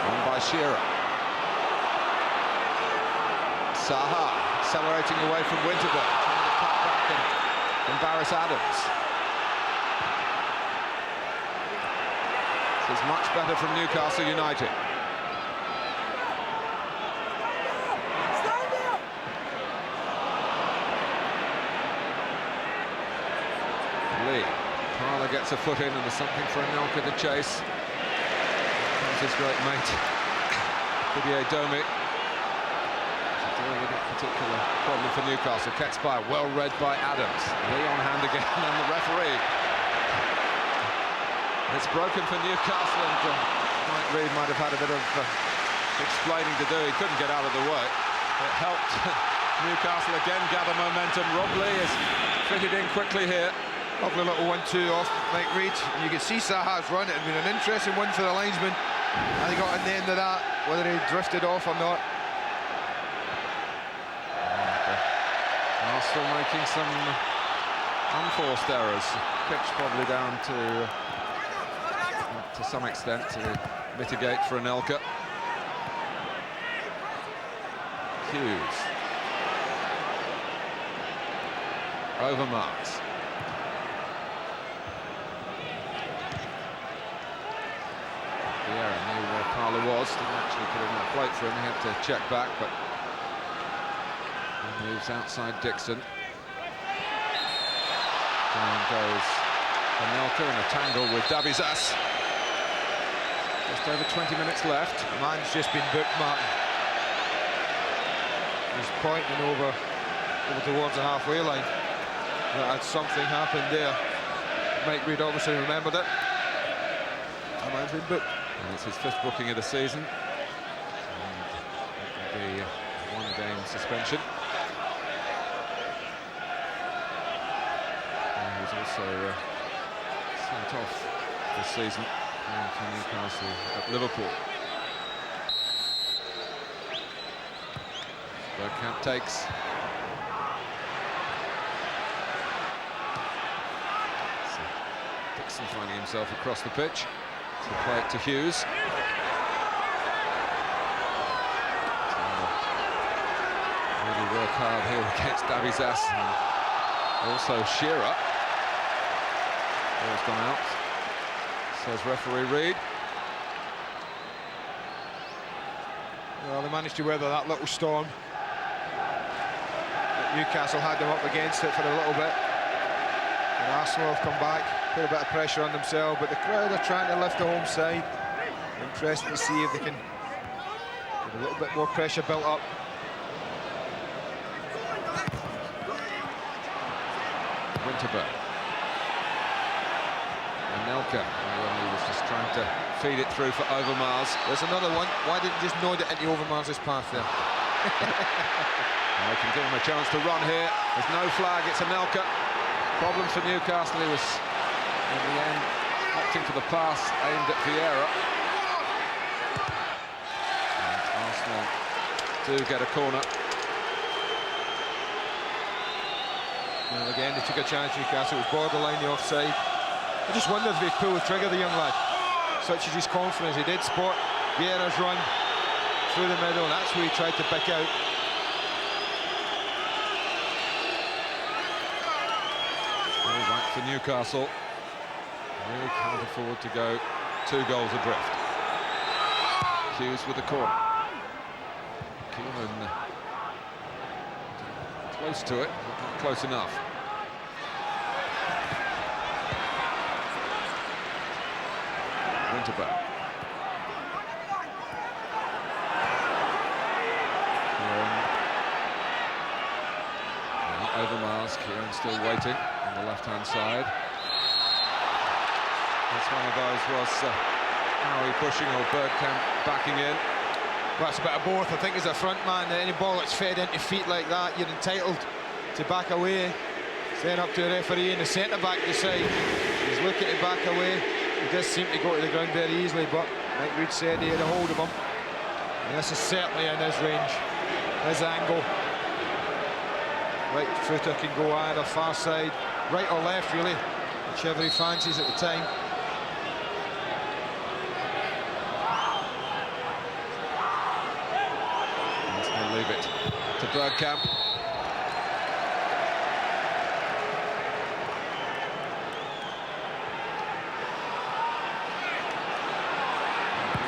On by Shearer. Saha accelerating away from Winterburn, trying to cut back and embarrass Adams. This is much better from Newcastle United. Lee. Parler gets a foot in, and there's something for Anelka to chase. Here comes his great mate, Didier Domi. Particular problem for Newcastle. Ketsbaia, well read by Adams. Lee on hand again, and the referee. It's broken for Newcastle, and Mike Reid might have had a bit of explaining to do. He couldn't get out of the way. It helped Newcastle again gather momentum. Rob Lee is fitted in quickly here. Lovely little 1-2 off Mike Reid. And you can see Saha's run. It had been an interesting one for the linesman. And he got in the end of that, whether he drifted off or not. Arsenal making some unforced errors. Pitch probably down to some extent to mitigate for Anelka. Hughes. Overmars. Vieira knew where Parler was, didn't actually put it on the plate for him, he had to check back, but he moves outside Dixon. Down goes Anelka in a tangle with Dabizas. Just over 20 minutes left. Man's just been booked, Martin. He's pointing over towards the halfway line. That had something happened there. Mike Reid obviously remembered it. Man's been booked. And it's his 5th booking of the season. And it will be a 1-game suspension. And he's also sent off this season for Newcastle at Liverpool. Bergkamp takes. So Dixon finding himself across the pitch. So play it to Hughes. So, really work hard here against Dabizas. And also Shearer. Ball's gone out, says referee Reid. Well, they managed to weather that little storm. Newcastle had them up against it for a little bit. And Arsenal have come back, put a bit of pressure on themselves, but the crowd are trying to lift the home side. Interesting to see if they can get a little bit more pressure built up. Winterberg. Anelka, well, he was just trying to feed it through for Overmars. There's another one. Why didn't you just nod it into Overmars' path there? They can give him a chance to run here. There's no flag, it's Anelka. Problem for Newcastle, he was, in the end, opting for the pass aimed at Vieira. And Arsenal do get a corner. Well, again, they took a chance, Newcastle. It was borderline the offside. I just wondered if they'd pull the trigger, the young lad. Such is his confidence. He did spot Vieira's run through the middle, and that's who he tried to pick out. All back for Newcastle. Really can't afford to go 2 goals adrift. Hughes with the corner. Keelan close to it, but not close enough. Winterberg. Overmars, Kieran still waiting on the left-hand side. That's one of those was Howie pushing or Bergkamp backing in. Well, it's a bit of both. I think as a front man, any ball that's fed into feet like that, you're entitled to back away. Then up to the referee and the centre-back decide. He's looking to back away. He does seem to go to the ground very easily, but Mike Reid said he had a hold of him. And this is certainly in his range, his angle. Right footer can go either far side, right or left really, whichever he fancies at the time. He's going to leave it to Bergkamp.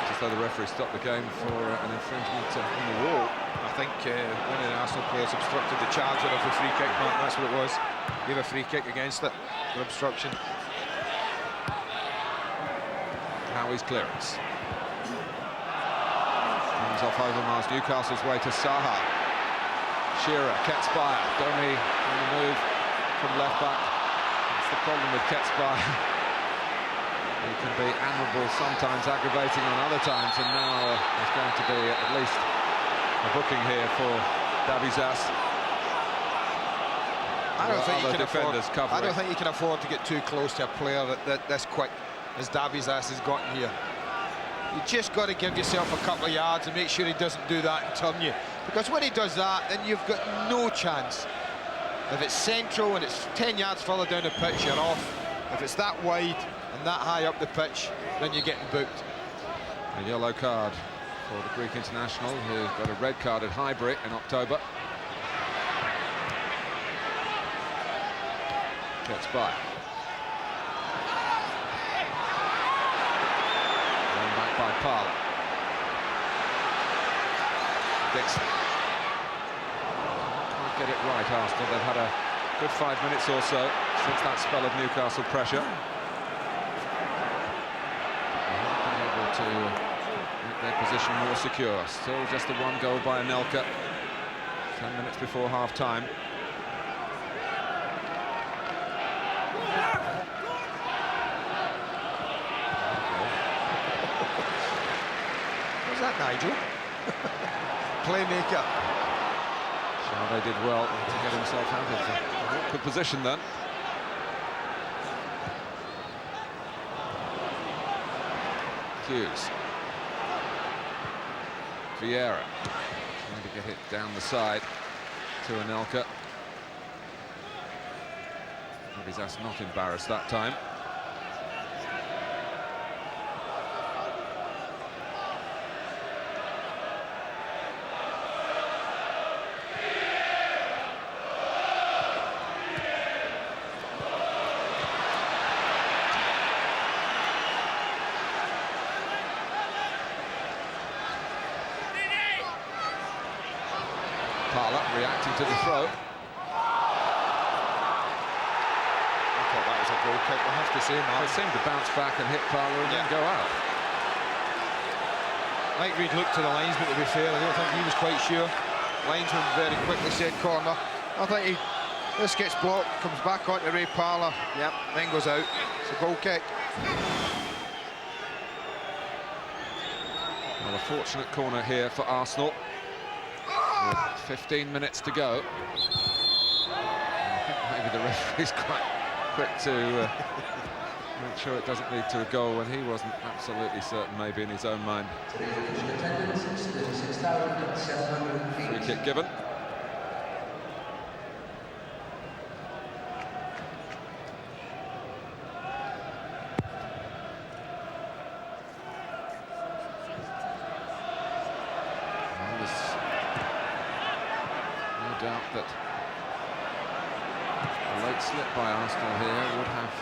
Just though the referee stopped the game for an infringement on the wall. I think one of the Arsenal players obstructed the charger of the free kick, Mark. That's what it was. Gave a free kick against it for obstruction. Howie's clearance. Comes off Overmars, Newcastle's way to Saha. Shearer, Ketspire, Domi on the move from left back. That's the problem with Ketspire. He can be admirable sometimes, aggravating on other times, and now there's going to be at least a booking here for Dabizas. I don't think you other can afford. defenders covering. I don't think you can afford to get too close to a player that this quick as Davies has gotten here. You just got to give yourself a couple of yards and make sure he doesn't do that and turn you. Because when he does that, then you've got no chance. If it's central and it's 10 yards further down the pitch, you're off. If it's that wide and that high up the pitch, then you're getting booked. A yellow card for the Greek international, who got a red card at Highbury in October. Gets by. Run back by Parler. Dixon. Can't get it right, Arsenal. They've had a good 5 minutes or so since that spell of Newcastle pressure. They haven't been able to make their position more secure. Still just the one goal by Anelka. 10 minutes before half-time. Was that Nigel? Playmaker. They did well to get himself out of the awkward position then. Hughes. Vieira trying to get it down the side to Anelka. He's not embarrassed that time. Reacting to the throw. I thought that was a goal kick, I have to say, Mark. They seemed to bounce back and hit Parler and then go out. Mike Reid looked to the linesman, to be fair. I don't think he was quite sure. Linesman very quickly said corner. I think this gets blocked, comes back onto Ray Parler, then goes out. It's a goal kick. Well, a fortunate corner here for Arsenal. With 15 minutes to go. I think maybe the referee's quite quick to make sure it doesn't lead to a goal when he wasn't absolutely certain, maybe in his own mind. Free kick given. Doubt that a late slip by Arsenal here would have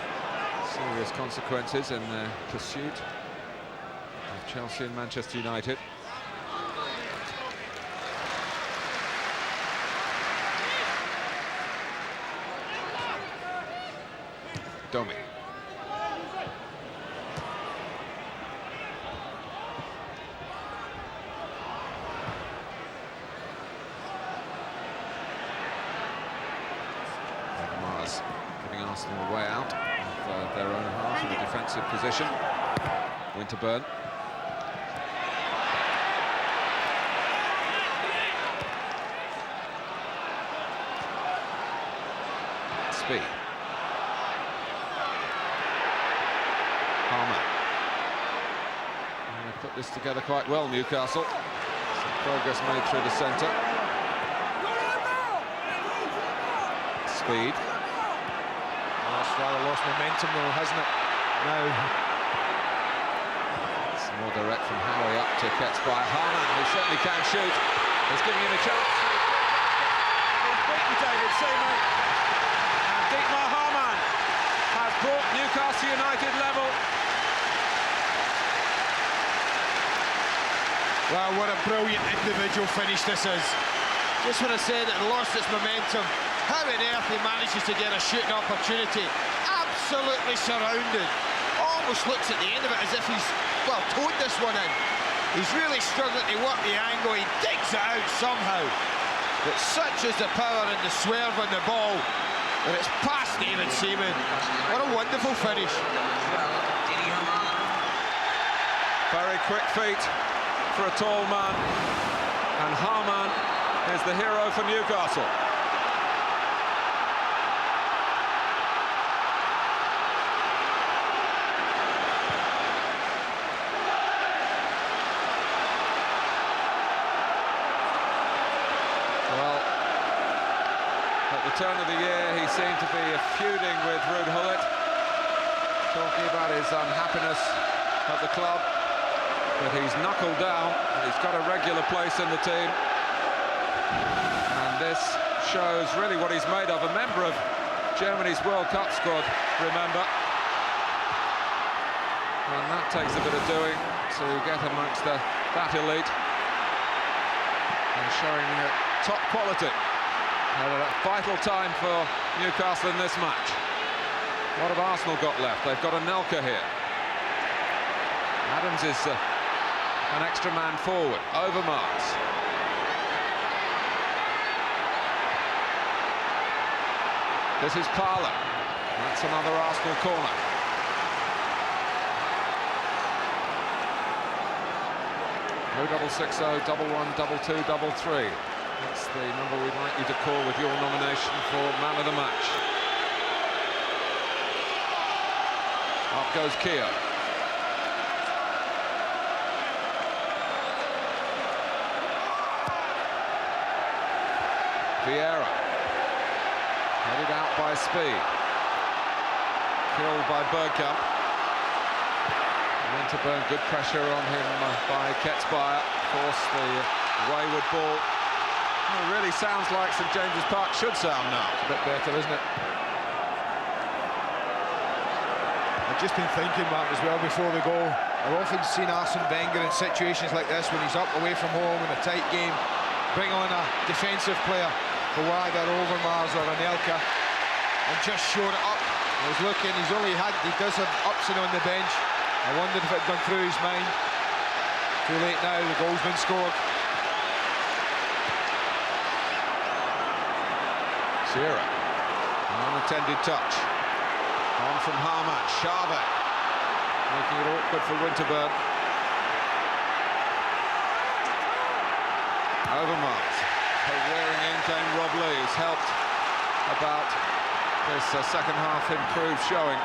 serious consequences in their pursuit of Chelsea and Manchester United. Domi. Giving Arsenal a way out of their own half in a defensive position. Winterburn. Speed. Hamann. And they put this together quite well, Newcastle. Some progress made through the centre. Speed. That's rather lost momentum though, hasn't it? Now. It's more direct from Howie up to Ketz by Hamann, who certainly can shoot. He's giving him a chance. He's beaten David Seaman. And Dietmar Hamann has brought Newcastle United level. Well, what a brilliant individual finish this is. Just when I said it lost its momentum, how on earth he manages to get a shooting opportunity? Absolutely surrounded. Almost looks at the end of it as if he's, well, towed this one in. He's really struggling to work the angle. He digs it out somehow. But such is the power and the swerve on the ball that it's past David Seaman. What a wonderful finish. Very quick feet for a tall man. And Hamann is the hero for Newcastle. the turn of the year, he seemed to be feuding with Ruud Gullit, talking about his unhappiness at the club. But he's knuckled down. He's got a regular place in the team. And this shows really what he's made of. A member of Germany's World Cup squad, remember. And that takes a bit of doing to get amongst that elite. And showing top quality. At a vital time for Newcastle in this match. What have Arsenal got left? They've got Anelka here. Adams is an extra man forward. Overmars. This is Parler. That's another Arsenal corner. No 660, 11, 22, 33. That's the number we'd like you to call with your nomination for man of the match. Up goes Keogh. Vieira. Headed out by Speed. Killed by Bergkamp. Winterburn, good pressure on him by Ketzbauer. Forced the wayward ball. It really sounds like St James's Park should sound now. It's a bit better, isn't it? I've just been thinking, Mark, as well before the goal. I've often seen Arsene Wenger in situations like this when he's up away from home in a tight game, bring on a defensive player, either Overmars or Anelka, and just shore it up. I was looking, he does have Upson on the bench. I wondered if it had gone through his mind. Too late now, the goal's been scored. Shearer, an unattended touch. On from Hamann, Chave, making it awkward for Winterburn. Overmars, wearing in came Rob Lee, who's helped about this second half improved showing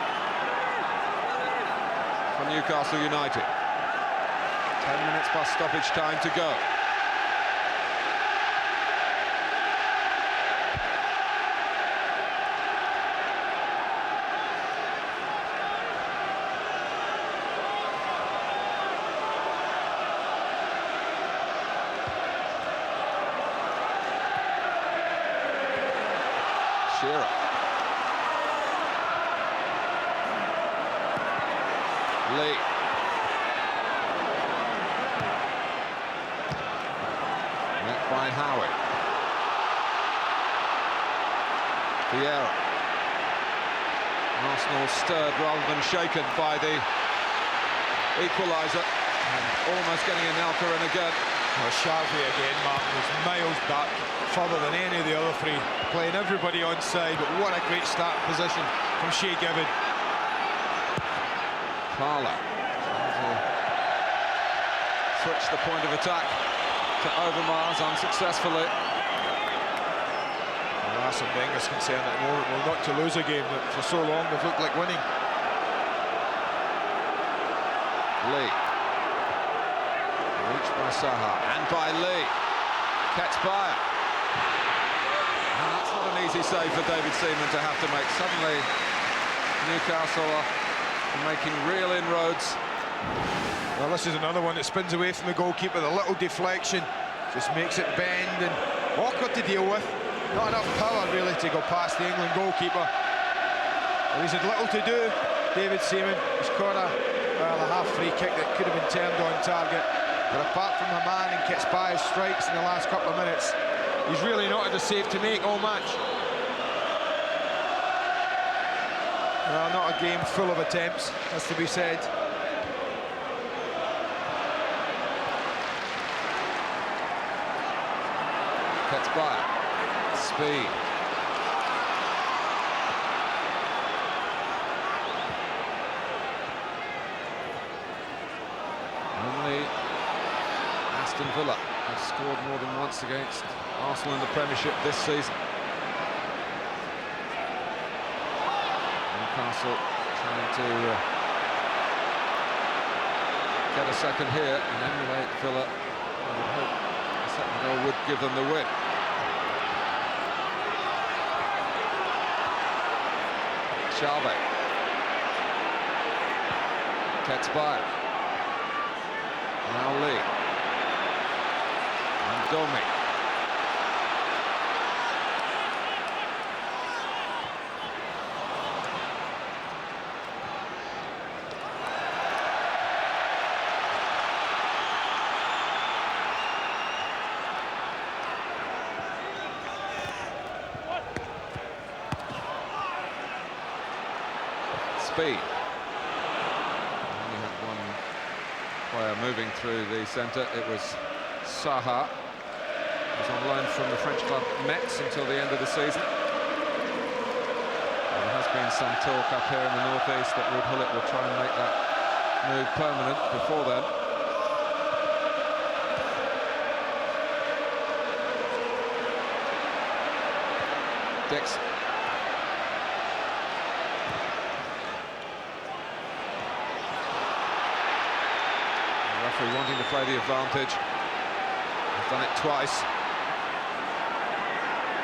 for Newcastle United. 10 minutes plus stoppage time to go. Shearer. Lee. Met by Howie. Vieira. Arsenal stirred rather than shaken by the equaliser. And almost getting Anelka in again. Well, Xavi again, Martin, was miles back, further than any of the other three, playing everybody onside, but what a great start position from Shea Given. Parler switch the point of attack to Overmars unsuccessfully. Well, Arsene Wenger's concerned at the moment, well, not to lose a game that for so long they've looked like winning. Lee. Reached by Saha and by Lee. Ketzbauer. And that's not an easy save for David Seaman to have to make. Suddenly, Newcastle are making real inroads. Well, this is another one that spins away from the goalkeeper. The little deflection just makes it bend and awkward to deal with. Not enough power, really, to go past the England goalkeeper. Well, he's had little to do, David Seaman. He's caught a half free kick that could have been turned on target. But apart from Hamann and Ketzbauer's strikes in the last couple of minutes, he's really not had a save to make all match. Well, not a game full of attempts, has to be said. Ketzbauer, speed. Only Aston Villa have scored more than once against Arsenal in the Premiership this season. Newcastle trying to get a second here and emulate Villa. I would hope the second goal would give them the win. Chave. Gets by. Now Lee. And Domi. Speed. Only had one player moving through the centre. It was Saha. He was on loan from the French club Metz until the end of the season. Well, there has been some talk up here in the northeast that Ruud Gullit will try and make that move permanent before then. Dix. Wanting to play the advantage. He's done it twice.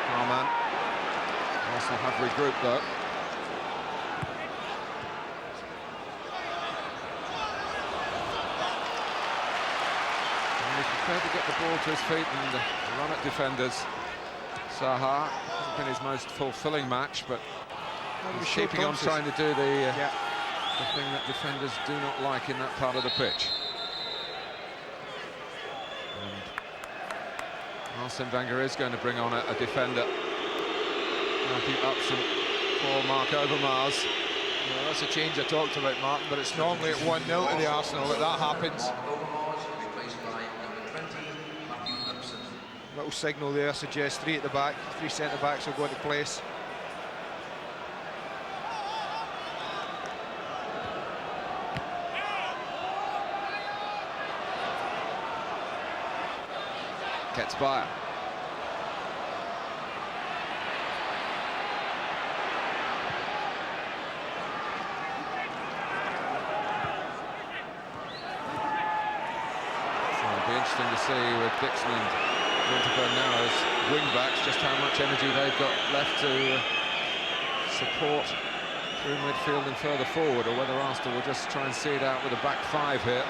Hamann. Arsenal have regrouped though. And he's prepared to get the ball to his feet and run at defenders. Saha hasn't been his most fulfilling match, but he's keeping on trying to do the thing that defenders do not like in that part of the pitch. Arsene Wenger is going to bring on a defender. Matthew Upson for Mark Overmars. Yeah, that's a change I talked about, Martin, but it's normally at 1-0 to the Arsenal that happens. Little signal there suggests 3 at the back, 3 centre-backs will go into place. Gets by. So it'll be interesting to see with Dixon and Winterburn now as wing-backs just how much energy they've got left to support through midfield and further forward, or whether Arsenal will just try and see it out with a back 5 here.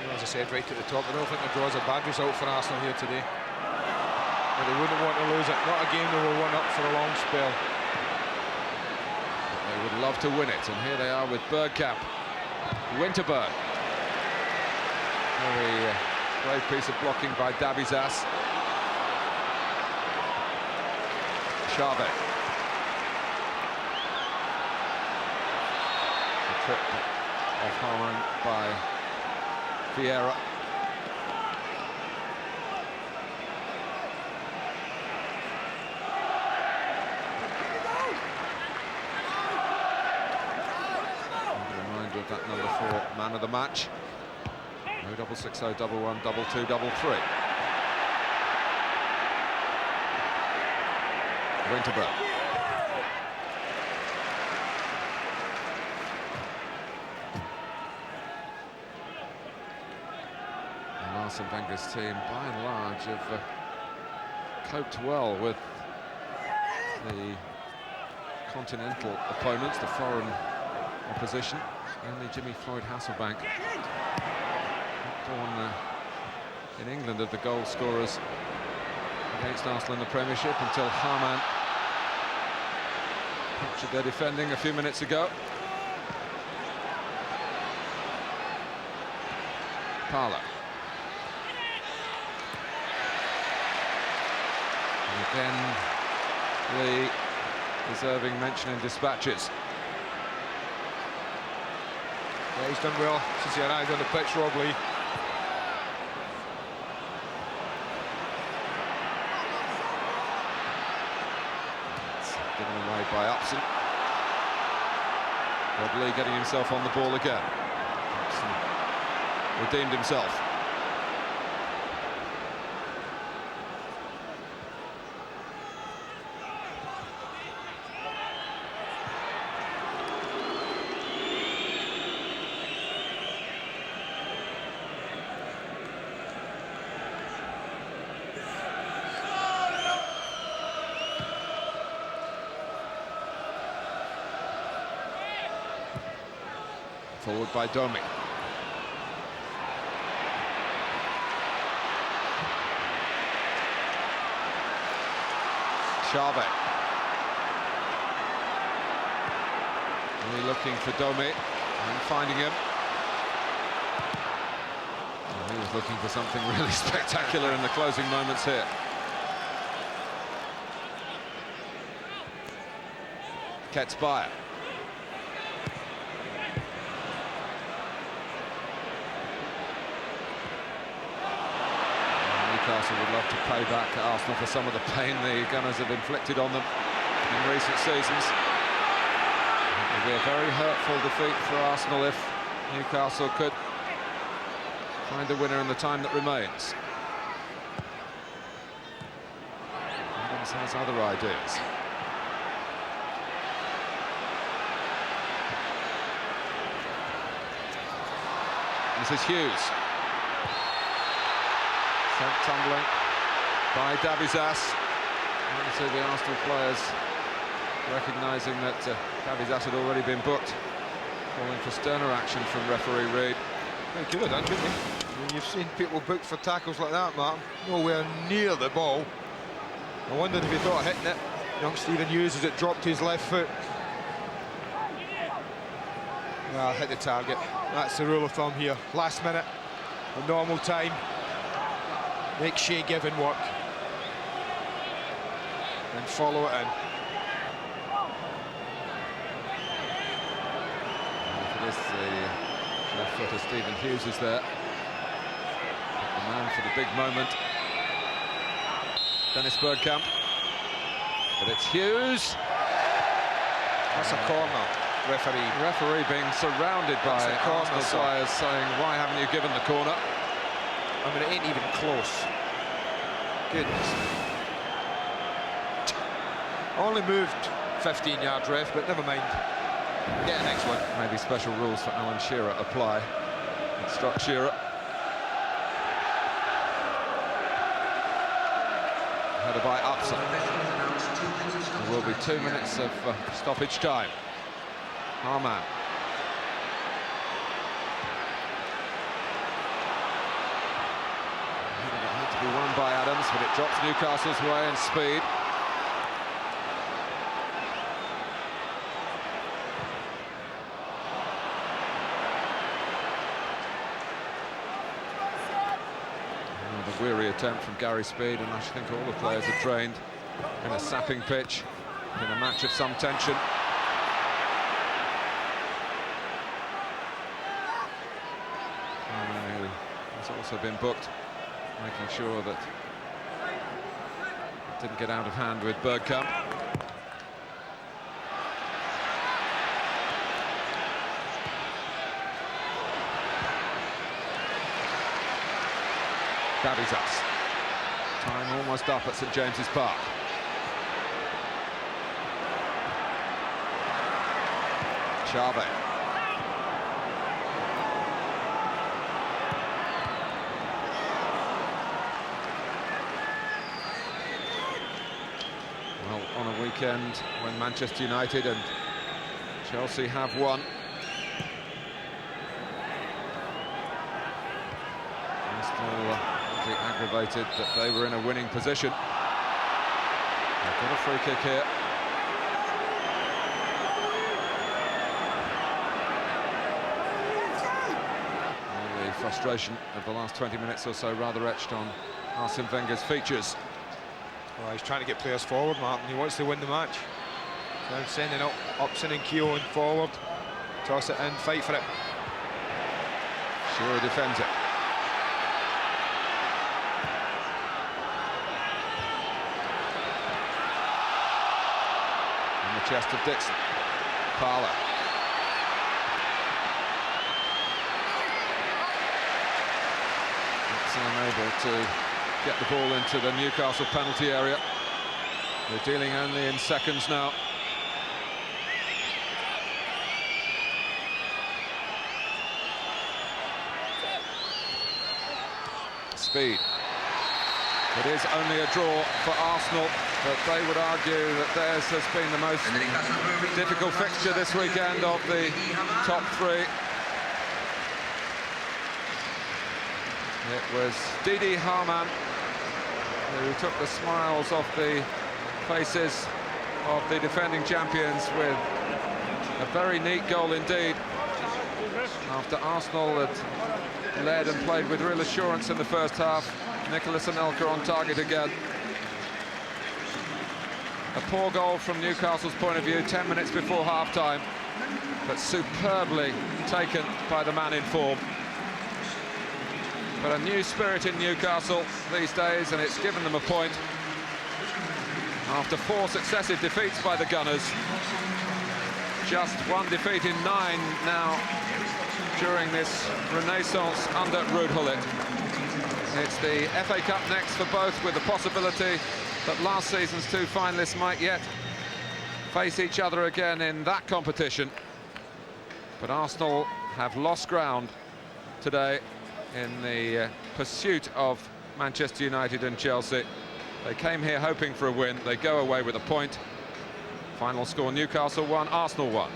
As I said right at the top, I don't think the draw's a bad result for Arsenal here today. But they wouldn't want to lose it. Not a game they were 1 up for a long spell. They would love to win it, and here they are with Bergkamp. Winterburn. Very brave piece of blocking by Dabizas. Chave. The trip off Hamann by Vieira. Reminder of that number 4 man of the match. 0-6-6-0, 1-1, 2-2, 3-3. Winterburn. Arsene Wenger's team, by and large, have coped well with the continental opponents, the foreign opposition. Only Jimmy Floyd Hasselbank, born in England, of the goal scorers against Arsenal in the Premiership, until Hamann captured their defending a few minutes ago. Parlour. Again, Lee deserving mention in dispatches. Yeah, he's done well since he arrived on the pitch, Rob Lee. It's given away by Upson. Rob Lee getting himself on the ball again. Upson redeemed himself. Forward by Domi. Chave. Really looking for Domi and finding him. He was looking for something really spectacular in the closing moments here. Ketsbaia. Newcastle would love to pay back Arsenal for some of the pain the Gunners have inflicted on them in recent seasons. It would be a very hurtful defeat for Arsenal if Newcastle could find a winner in the time that remains. Adams has other ideas. This is Hughes. Sent tumbling by Davizas. So the Arsenal players recognising that Davizas had already been booked, calling for sterner action from referee Reid. He could have done, couldn't he? I mean, you've seen people booked for tackles like that, Martin. Nowhere near the ball. I wondered if he thought of hitting it. Young Stephen Hughes as it dropped to his left foot. Well, hit the target. That's the rule of thumb here. Last minute, a normal time. Make Shea Given work. And follow it in. For this, the left footer Stephen Hughes is there. The man for the big moment. Dennis Bergkamp. But it's Hughes. That's a corner. Referee being surrounded by Arsenal players saying, why haven't you given the corner? I mean, it ain't even close. Goodness. Only moved 15 yards, ref, but never mind. Get the next one. Maybe special rules for Alan Shearer apply. It struck Shearer. Headed by Upson. There will be 2 minutes of stoppage time. Hamann. It had to be won by Adams, but it drops Newcastle's way in speed. The weary attempt from Gary Speed, and I think all the players are trained in a sapping pitch, in a match of some tension. Has also been booked, making sure that it didn't get out of hand with Bergkamp. Davizas. Time almost up at St James's Park. Chave. Well, on a weekend when Manchester United and Chelsea have won, Arsenal aggravated that they were in a winning position. They've got a free kick here. Well, the frustration of the last 20 minutes or so rather etched on Arsene Wenger's features. Well, he's trying to get players forward, Martin. He wants to win the match. So I'm sending up Upson and Keown forward. Toss it in, fight for it. Shearer defends it. Chest of Dixon. Parler. Dixon unable to get the ball into the Newcastle penalty area. They're dealing only in seconds now. Speed. It is only a draw for Arsenal, but they would argue that theirs has been the most difficult fixture this weekend of the top three. It was Didi Hamann who took the smiles off the faces of the defending champions with a very neat goal indeed. After Arsenal had led and played with real assurance in the first half, Nicholas Anelka on target again. A poor goal from Newcastle's point of view, 10 minutes before half-time, but superbly taken by the man in form. But a new spirit in Newcastle these days, and it's given them a point after 4 successive defeats by the Gunners. Just 1 defeat in 9 now during this renaissance under Ruud Gullit. It's the FA Cup next for both, with the possibility that last season's 2 finalists might yet face each other again in that competition. But Arsenal have lost ground today in the pursuit of Manchester United and Chelsea. They came here hoping for a win. They go away with a point. Final score: Newcastle 1, Arsenal 1.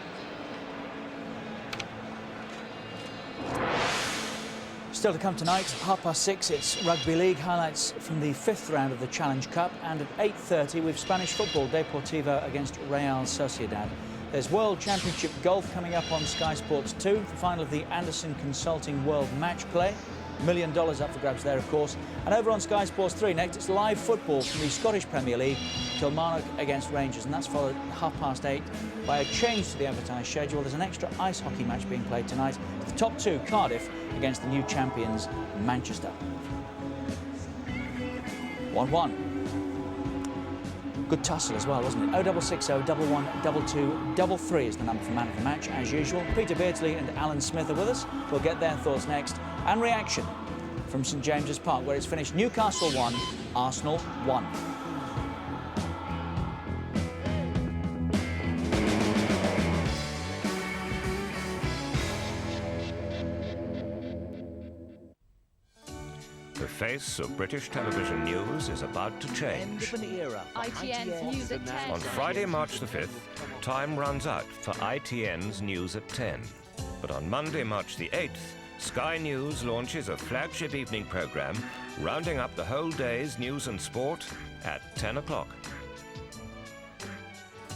Still to come tonight, 6:30, it's Rugby League highlights from the 5th round of the Challenge Cup, and at 8:30 we've Spanish football, Deportivo against Real Sociedad. There's World Championship Golf coming up on Sky Sports 2, the final of the Anderson Consulting World Match Play. $1 million up for grabs there, of course. And over on Sky Sports 3 next, it's live football from the Scottish Premier League, Kilmarnock against Rangers, and that's followed at 8:30 by a change to the advertised schedule. There's an extra ice hockey match being played tonight. The top 2, Cardiff against the new champions, Manchester. 1-1. Good tussle as well, wasn't it? 0660 11 22 33 is the number for man of the match, as usual. Peter Beardsley and Alan Smith are with us. We'll get their thoughts next. And reaction from St James's Park, where it's finished Newcastle 1, Arsenal 1. The face of British television news is about to change. ITN's News at 10. On Friday, March the 5th, time runs out for ITN's News at 10. But on Monday, March the 8th, Sky News launches a flagship evening programme rounding up the whole day's news and sport at 10 o'clock.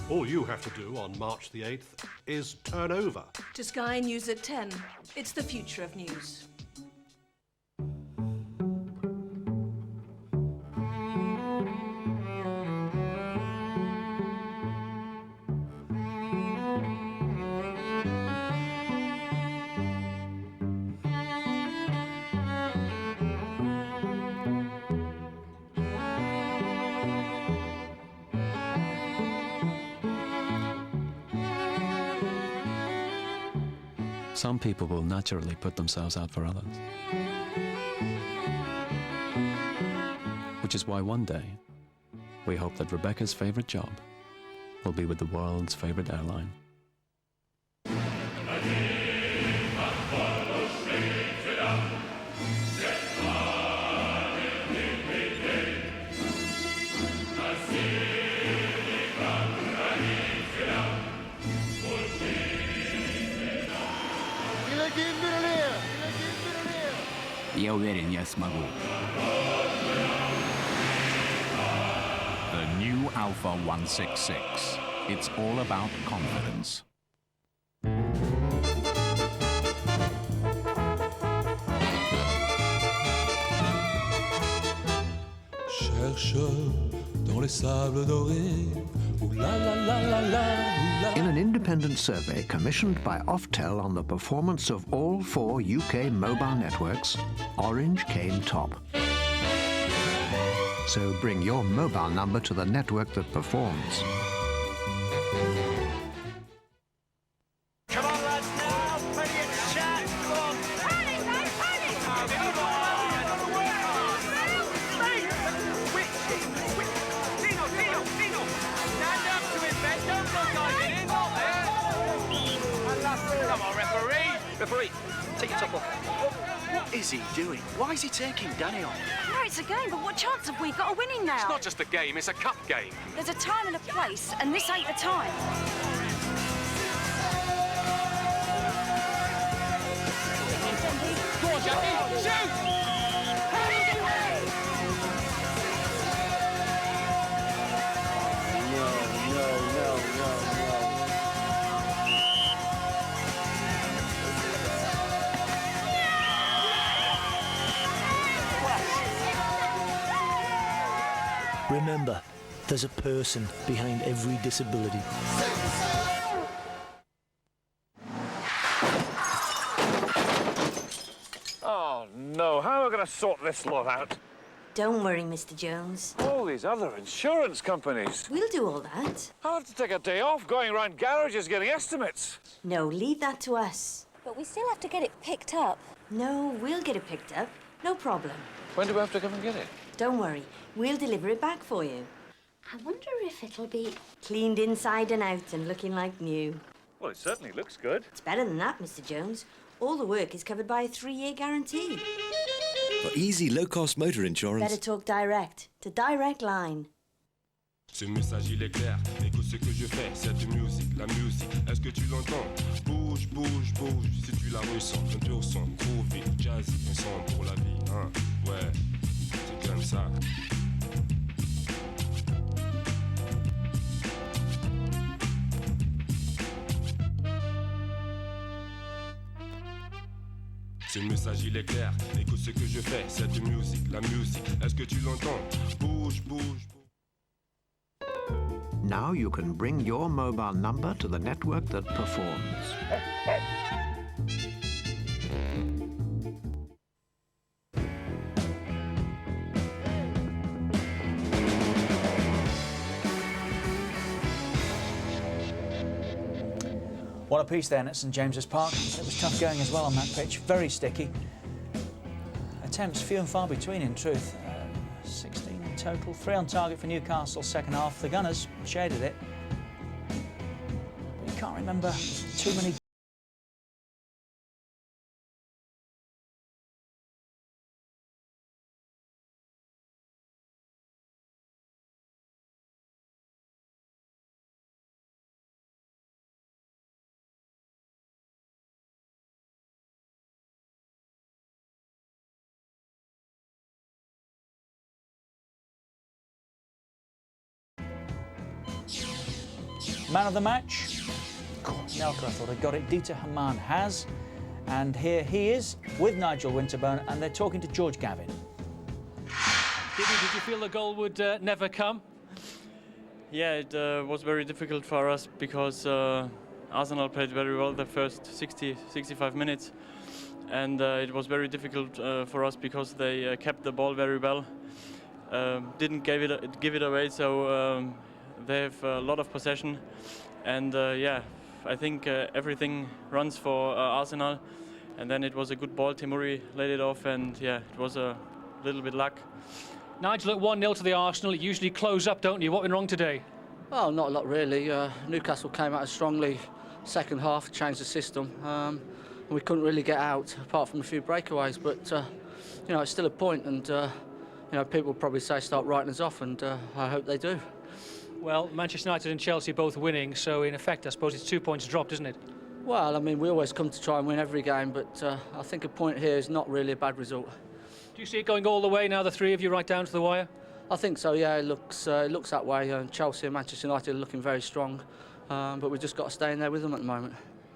All you have to do on March the 8th is turn over to Sky News at 10. It's the future of news. Some people will naturally put themselves out for others. Which is why one day, we hope that Rebecca's favourite job will be with the world's favourite airline. Я уверен, я смогу. The new Alpha 166. It's all about confidence. Chercheur dans les sables dorés. Ooh la la la la la. In an independent survey commissioned by Oftel on the performance of all 4 UK mobile networks, Orange came top. So bring your mobile number to the network that performs. Come on, lads, now! Plenty of chat! Come on! Panic, mate! Panic! Come on! Dino! Stand up to him, Ben! Don't go diving in! Not there! Come on, referee! Referee, take your top off. What is he doing? Why is he taking Danny off? No, it's a game, but what chance have we got of winning now? It's not just a game, it's a cup game. There's a time and a place, and this ain't the time. Go on, Jackie! Shoot! Remember, there's a person behind every disability. Oh, no. How am I going to sort this lot out? Don't worry, Mr. Jones. All these other insurance companies. We'll do all that. I'll have to take a day off going around garages getting estimates. No, leave that to us. But we still have to get it picked up. No, we'll get it picked up. No problem. When do we have to come and get it? Don't worry. We'll deliver it back for you. I wonder if it'll be cleaned inside and out and looking like new. Well, it certainly looks good. It's better than that, Mr. Jones. All the work is covered by a 3-year guarantee. For easy, low-cost motor insurance... Better talk direct to Direct Line. Ce message il est clair, écoute ce que je fais, cette musique, la musique, est-ce que tu l'entends? Bouge, bouge, bouge, si tu la ressens, un pur son, groovy, jazzy, un son pour la vie, hein, ouais, c'est comme ça. Ce message il est clair, écoute ce que je fais, cette musique, la musique, est-ce que tu l'entends? Bouge, bouge. Now you can bring your mobile number to the network that performs. What a piece then at St James's Park. It was tough going as well on that pitch, very sticky. Attempts few and far between in truth. 16 in total, 3 on target for Newcastle second half. The Gunners shaded it. But you can't remember too many. Man of the match, Anelka, I thought I got it. Dieter Hamann has, and here he is with Nigel Winterburn, and they're talking to George Gavin. Did you feel the goal would never come? Yeah, it was very difficult for us because Arsenal played very well the first 65 minutes, and it was very difficult for us because they kept the ball very well, didn't give it away, so they have a lot of possession, and yeah, I think everything runs for Arsenal, and then it was a good ball. Timuri laid it off, and yeah, it was a little bit luck. Nigel, at 1-0 to the Arsenal, you usually close up, don't you? What went wrong today? Well, not a lot really. Newcastle came out strongly second half, changed the system. And we couldn't really get out, apart from a few breakaways, but you know, it's still a point, and you know, people probably say start writing us off, and I hope they do. Well, Manchester United and Chelsea both winning, so in effect, I suppose it's 2 points dropped, isn't it? Well, I mean, we always come to try and win every game, but I think a point here is not really a bad result. Do you see it going all the way now, the three of you, right down to the wire? I think so, yeah, it looks that way. Chelsea and Manchester United are looking very strong, but we've just got to stay in there with them at the moment.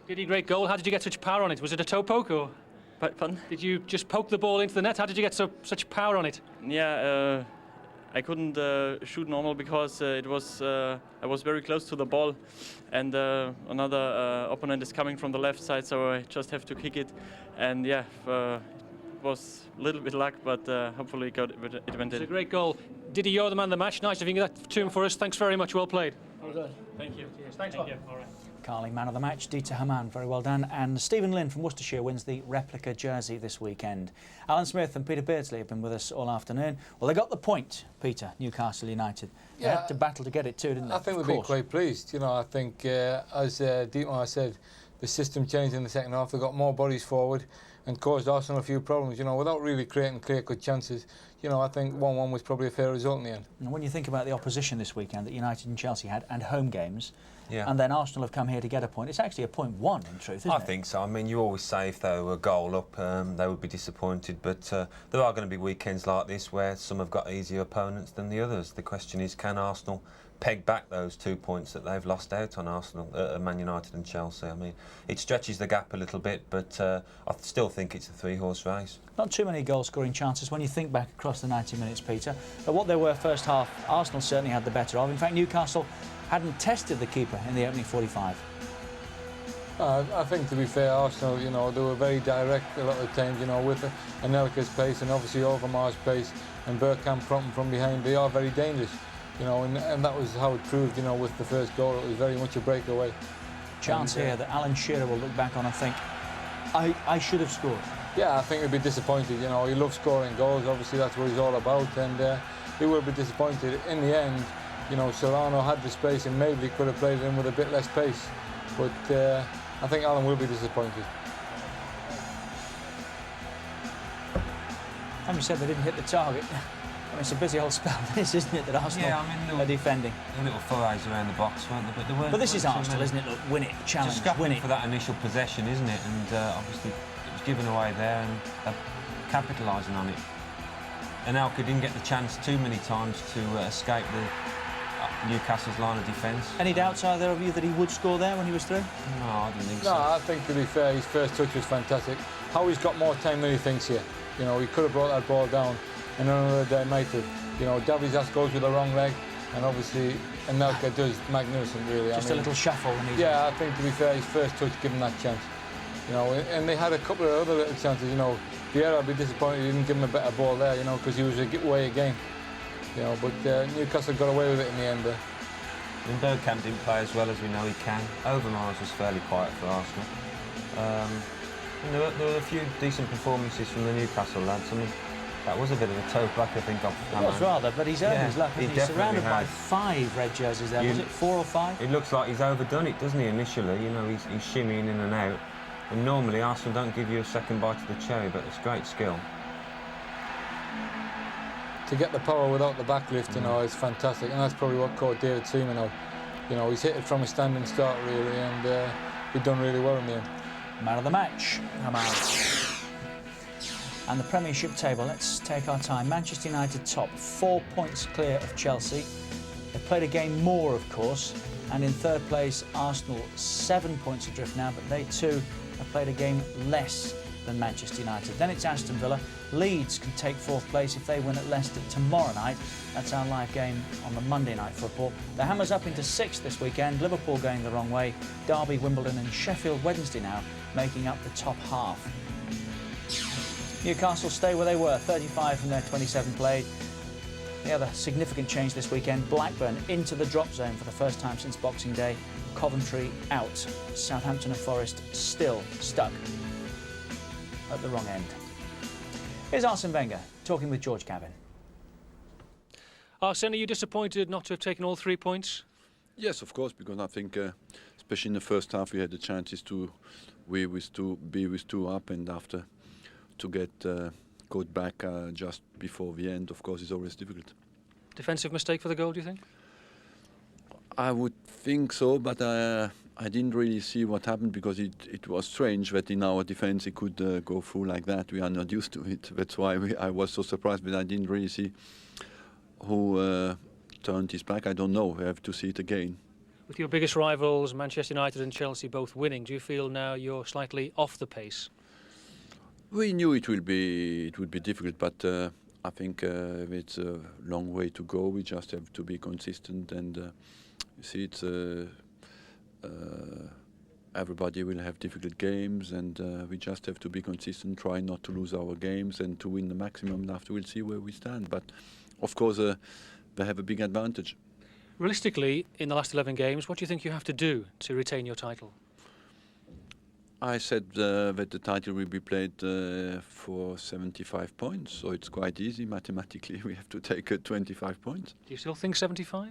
Did great goal. How did you get such power on it? Was it a toe poke, or? Pardon? Did you just poke the ball into the net? How did you get such power on it? Yeah, I couldn't shoot normal because I was very close to the ball, and another opponent is coming from the left side, so I just have to kick it, and yeah, it was a little bit luck, but hopefully it went in. It's a great goal. Diddy, you're the man of the match. Nice if you can get that to him for us. Thanks very much. Well played. Well done. Thank you. Cheers. Thanks. Thank you. All right. Carling man of the match, Dieter Hamann, very well done. And Stephen Lynn from Worcestershire wins the replica jersey this weekend. Alan Smith and Peter Beardsley have been with us all afternoon. Well, they got the point, Peter, Newcastle United. They had to battle to get it too, didn't they? I think we've been quite pleased. You know, I think, as Dietmar said, the system changed in the second half. They got more bodies forward and caused Arsenal a few problems, you know, without really creating clear-cut chances. You know, I think 1-1 was probably a fair result in the end. And when you think about the opposition this weekend that United and Chelsea had, and home games, and then Arsenal have come here to get a point, it's actually a point one in truth, isn't it? I think so. I mean, you always say if they were a goal up, they would be disappointed, but there are going to be weekends like this where some have got easier opponents than the others. The question is, can Arsenal peg back those 2 points that they've lost out on Arsenal, Man United and Chelsea? I mean, it stretches the gap a little bit, but I still think it's a three-horse race. Not too many goal-scoring chances when you think back across the 90 minutes, Peter. But what they were first half, Arsenal certainly had the better of. In fact, Newcastle hadn't tested the keeper in the opening 45. I think, to be fair, Arsenal, you know, they were very direct a lot of times, you know, with Anelka's pace and obviously Overmars' pace and Bergkamp prompting from behind. They are very dangerous, you know, and that was how it proved, you know, with the first goal. It was very much a breakaway. Chance here that Alan Shearer will look back on and think, I should have scored. Yeah, I think he'll be disappointed. You know, he loves scoring goals. Obviously, that's what he's all about, and he will be disappointed. In the end, you know, Serrano had the space and maybe he could have played it in with a bit less pace. But I think Alan will be disappointed. And you said they didn't hit the target. I mean, it's a busy old spell, this, isn't it, that Arsenal are defending. A little forays around the box, weren't there? But, they weren't, but this is Arsenal, isn't it? Look, win it, challenge, just win it. For that initial possession, isn't it? And obviously it was given away there, and they're capitalising on it. Anelka didn't get the chance too many times to escape the Newcastle's line of defence. Any doubts either of you that he would score there when he was through? No, I didn't think so. No, I think, to be fair, his first touch was fantastic. How he's got more time than he thinks here. You know, he could have brought that ball down, and another day might have. You know, Davies goes with the wrong leg, and obviously Anelka does magnificent, really. Just a little shuffle. And yeah, I think, to be fair, his first touch gave him that chance. You know, and they had a couple of other little chances. You know, Vieira would be disappointed he didn't give him a better ball there. You know, because he was away again. You know, but Newcastle got away with it in the end there. And Bergkamp didn't play as well as we know he can. Overmars was fairly quiet for Arsenal. And there were a few decent performances from the Newcastle lads. I mean, that was a bit of a toe back, I think, off Hamann. It was rather, but he's earned his luck. He's surrounded by 5 red jerseys there. Was it 4 or 5? It looks like he's overdone it, doesn't he, initially? You know, he's shimmying in and out. And normally Arsenal don't give you a second bite of the cherry, but it's great skill. To get the power without the backlift, you know, is fantastic, and that's probably what caught David Seaman out. You know, he's hit it from a standing start, really, and he's done really well in the end. Man of the match, Hamann. And the Premiership table, let's take our time. Manchester United top, 4 points clear of Chelsea. They've played a game more, of course, and in third place, Arsenal 7 points adrift now, but they too have played a game less than Manchester United. Then it's Aston Villa. Leeds can take 4th place if they win at Leicester tomorrow night. That's our live game on the Monday Night Football. The Hammers up into 6th this weekend. Liverpool going the wrong way. Derby, Wimbledon and Sheffield Wednesday now making up the top half. Newcastle stay where they were, 35 from their 27 played. The other significant change this weekend, Blackburn into the drop zone for the first time since Boxing Day. Coventry out. Southampton and Forest still stuck at the wrong end. Here's Arsene Wenger talking with George Gavin. Arsene, are you disappointed not to have taken all 3 points? Yes, of course, because I think, especially in the first half, we had the chances to be with 2 up, and after to get caught back just before the end, of course, is always difficult. Defensive mistake for the goal, do you think? I would think so, but I didn't really see what happened, because it was strange that in our defence it could go through like that. We are not used to it. That's why I was so surprised, but I didn't really see who turned his back. I don't know. We have to see it again. With your biggest rivals, Manchester United and Chelsea, both winning, do you feel now you're slightly off the pace? We knew it would be difficult, but I think it's a long way to go. We just have to be consistent, and you see, it's everybody will have difficult games, and we just have to be consistent, try not to lose our games, and to win the maximum. And after, we'll see where we stand. But of course, they have a big advantage. Realistically, in the last 11 games, what do you think you have to do to retain your title? I said that the title will be played for 75 points, so it's quite easy mathematically. We have to take 25 points. Do you still think 75?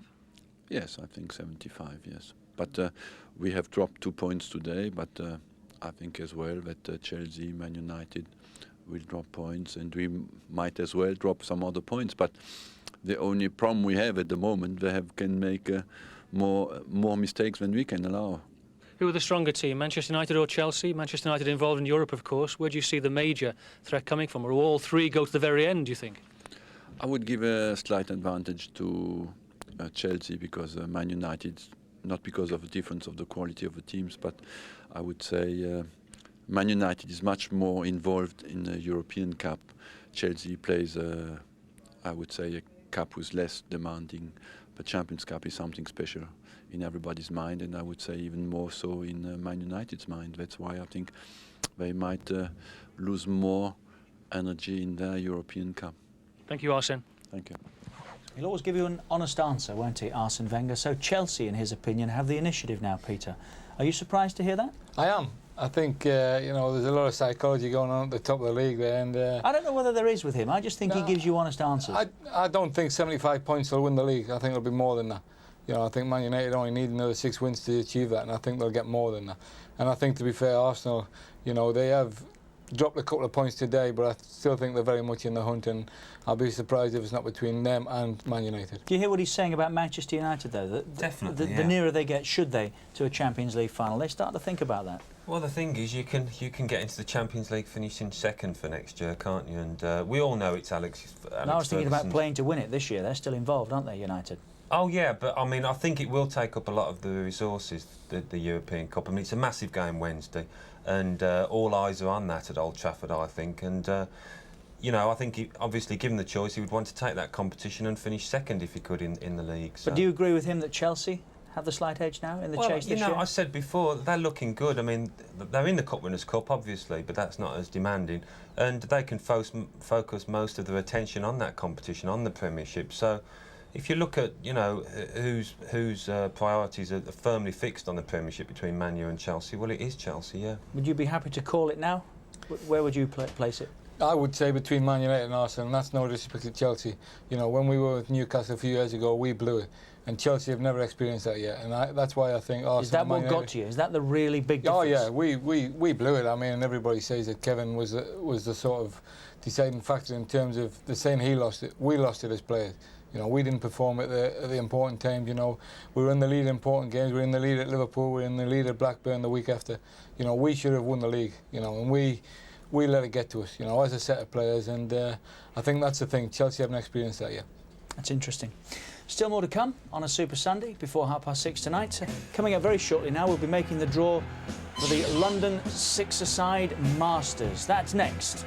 Yes, I think 75, yes. But we have dropped 2 points today, but I think as well that Chelsea, Man United will drop points, and we might as well drop some other points. But the only problem we have at the moment, they can make more mistakes than we can allow. Who are the stronger team, Manchester United or Chelsea? Manchester United involved in Europe, of course. Where do you see the major threat coming from? Or will all 3 go to the very end, do you think? I would give a slight advantage to Chelsea, because Man United, not because of the difference of the quality of the teams, but I would say Man United is much more involved in the European Cup. Chelsea plays, I would say, a cup who's less demanding. But Champions Cup is something special in everybody's mind, and I would say even more so in Man United's mind. That's why I think they might lose more energy in their European Cup. Thank you, Arsene. Thank you. He'll always give you an honest answer, won't he, Arsene Wenger? So Chelsea, in his opinion, have the initiative now, Peter. Are you surprised to hear that? I am. I think, you know, there's a lot of psychology going on at the top of the league there. And I don't know whether there is with him. I just think he gives you honest answers. I don't think 75 points will win the league. I think it'll be more than that. You know, I think Man United only need another 6 wins to achieve that, and I think they'll get more than that. And I think, to be fair, Arsenal, you know, they have dropped a couple of points today, but I still think they're very much in the hunt, and I'll be surprised if it's not between them and Man United. Do you hear what he's saying about Manchester United, though? Definitely, the nearer they get, should they, to a Champions League final, they start to think about that. Well, the thing is, you can get into the Champions League finishing second for next year, can't you? And we all know it's Alex I was thinking about playing to win it this year. They're still involved, aren't they, United? Oh yeah, but I mean, I think it will take up a lot of the resources, the European Cup. I mean, it's a massive game Wednesday, and all eyes are on that at Old Trafford, I think. And you know, I think obviously, given the choice, he would want to take that competition and finish second if he could in the league. So. But do you agree with him that Chelsea have the slight edge now in the chase this year? I said before, they're looking good. I mean, they're in the Cup Winners' Cup, obviously, but that's not as demanding. And they can focus most of their attention on that competition, on the Premiership. So if you look at, you know, whose priorities are firmly fixed on the Premiership between Man U and Chelsea, well, it is Chelsea, yeah. Would you be happy to call it now? Where would you place it? I would say between Man United and Arsenal, and that's no disrespect to Chelsea. You know, when we were with Newcastle a few years ago, we blew it. And Chelsea have never experienced that yet, and that's why I think Arsenal. Is that what got to you? Is that the really big difference? Oh yeah, we blew it. I mean, everybody says that Kevin was the sort of deciding factor in terms of the saying he lost it. We lost it as players. You know, we didn't perform at the important times. You know, we were in the lead in important games. We were in the lead at Liverpool. We were in the lead at Blackburn the week after. You know, we should have won the league. You know, and we let it get to us. You know, as a set of players, and I think that's the thing. Chelsea haven't experienced that yet. That's interesting. Still more to come on a Super Sunday before 6:30 tonight. Coming up very shortly now, we'll be making the draw for the London 6-a-side Masters. That's next.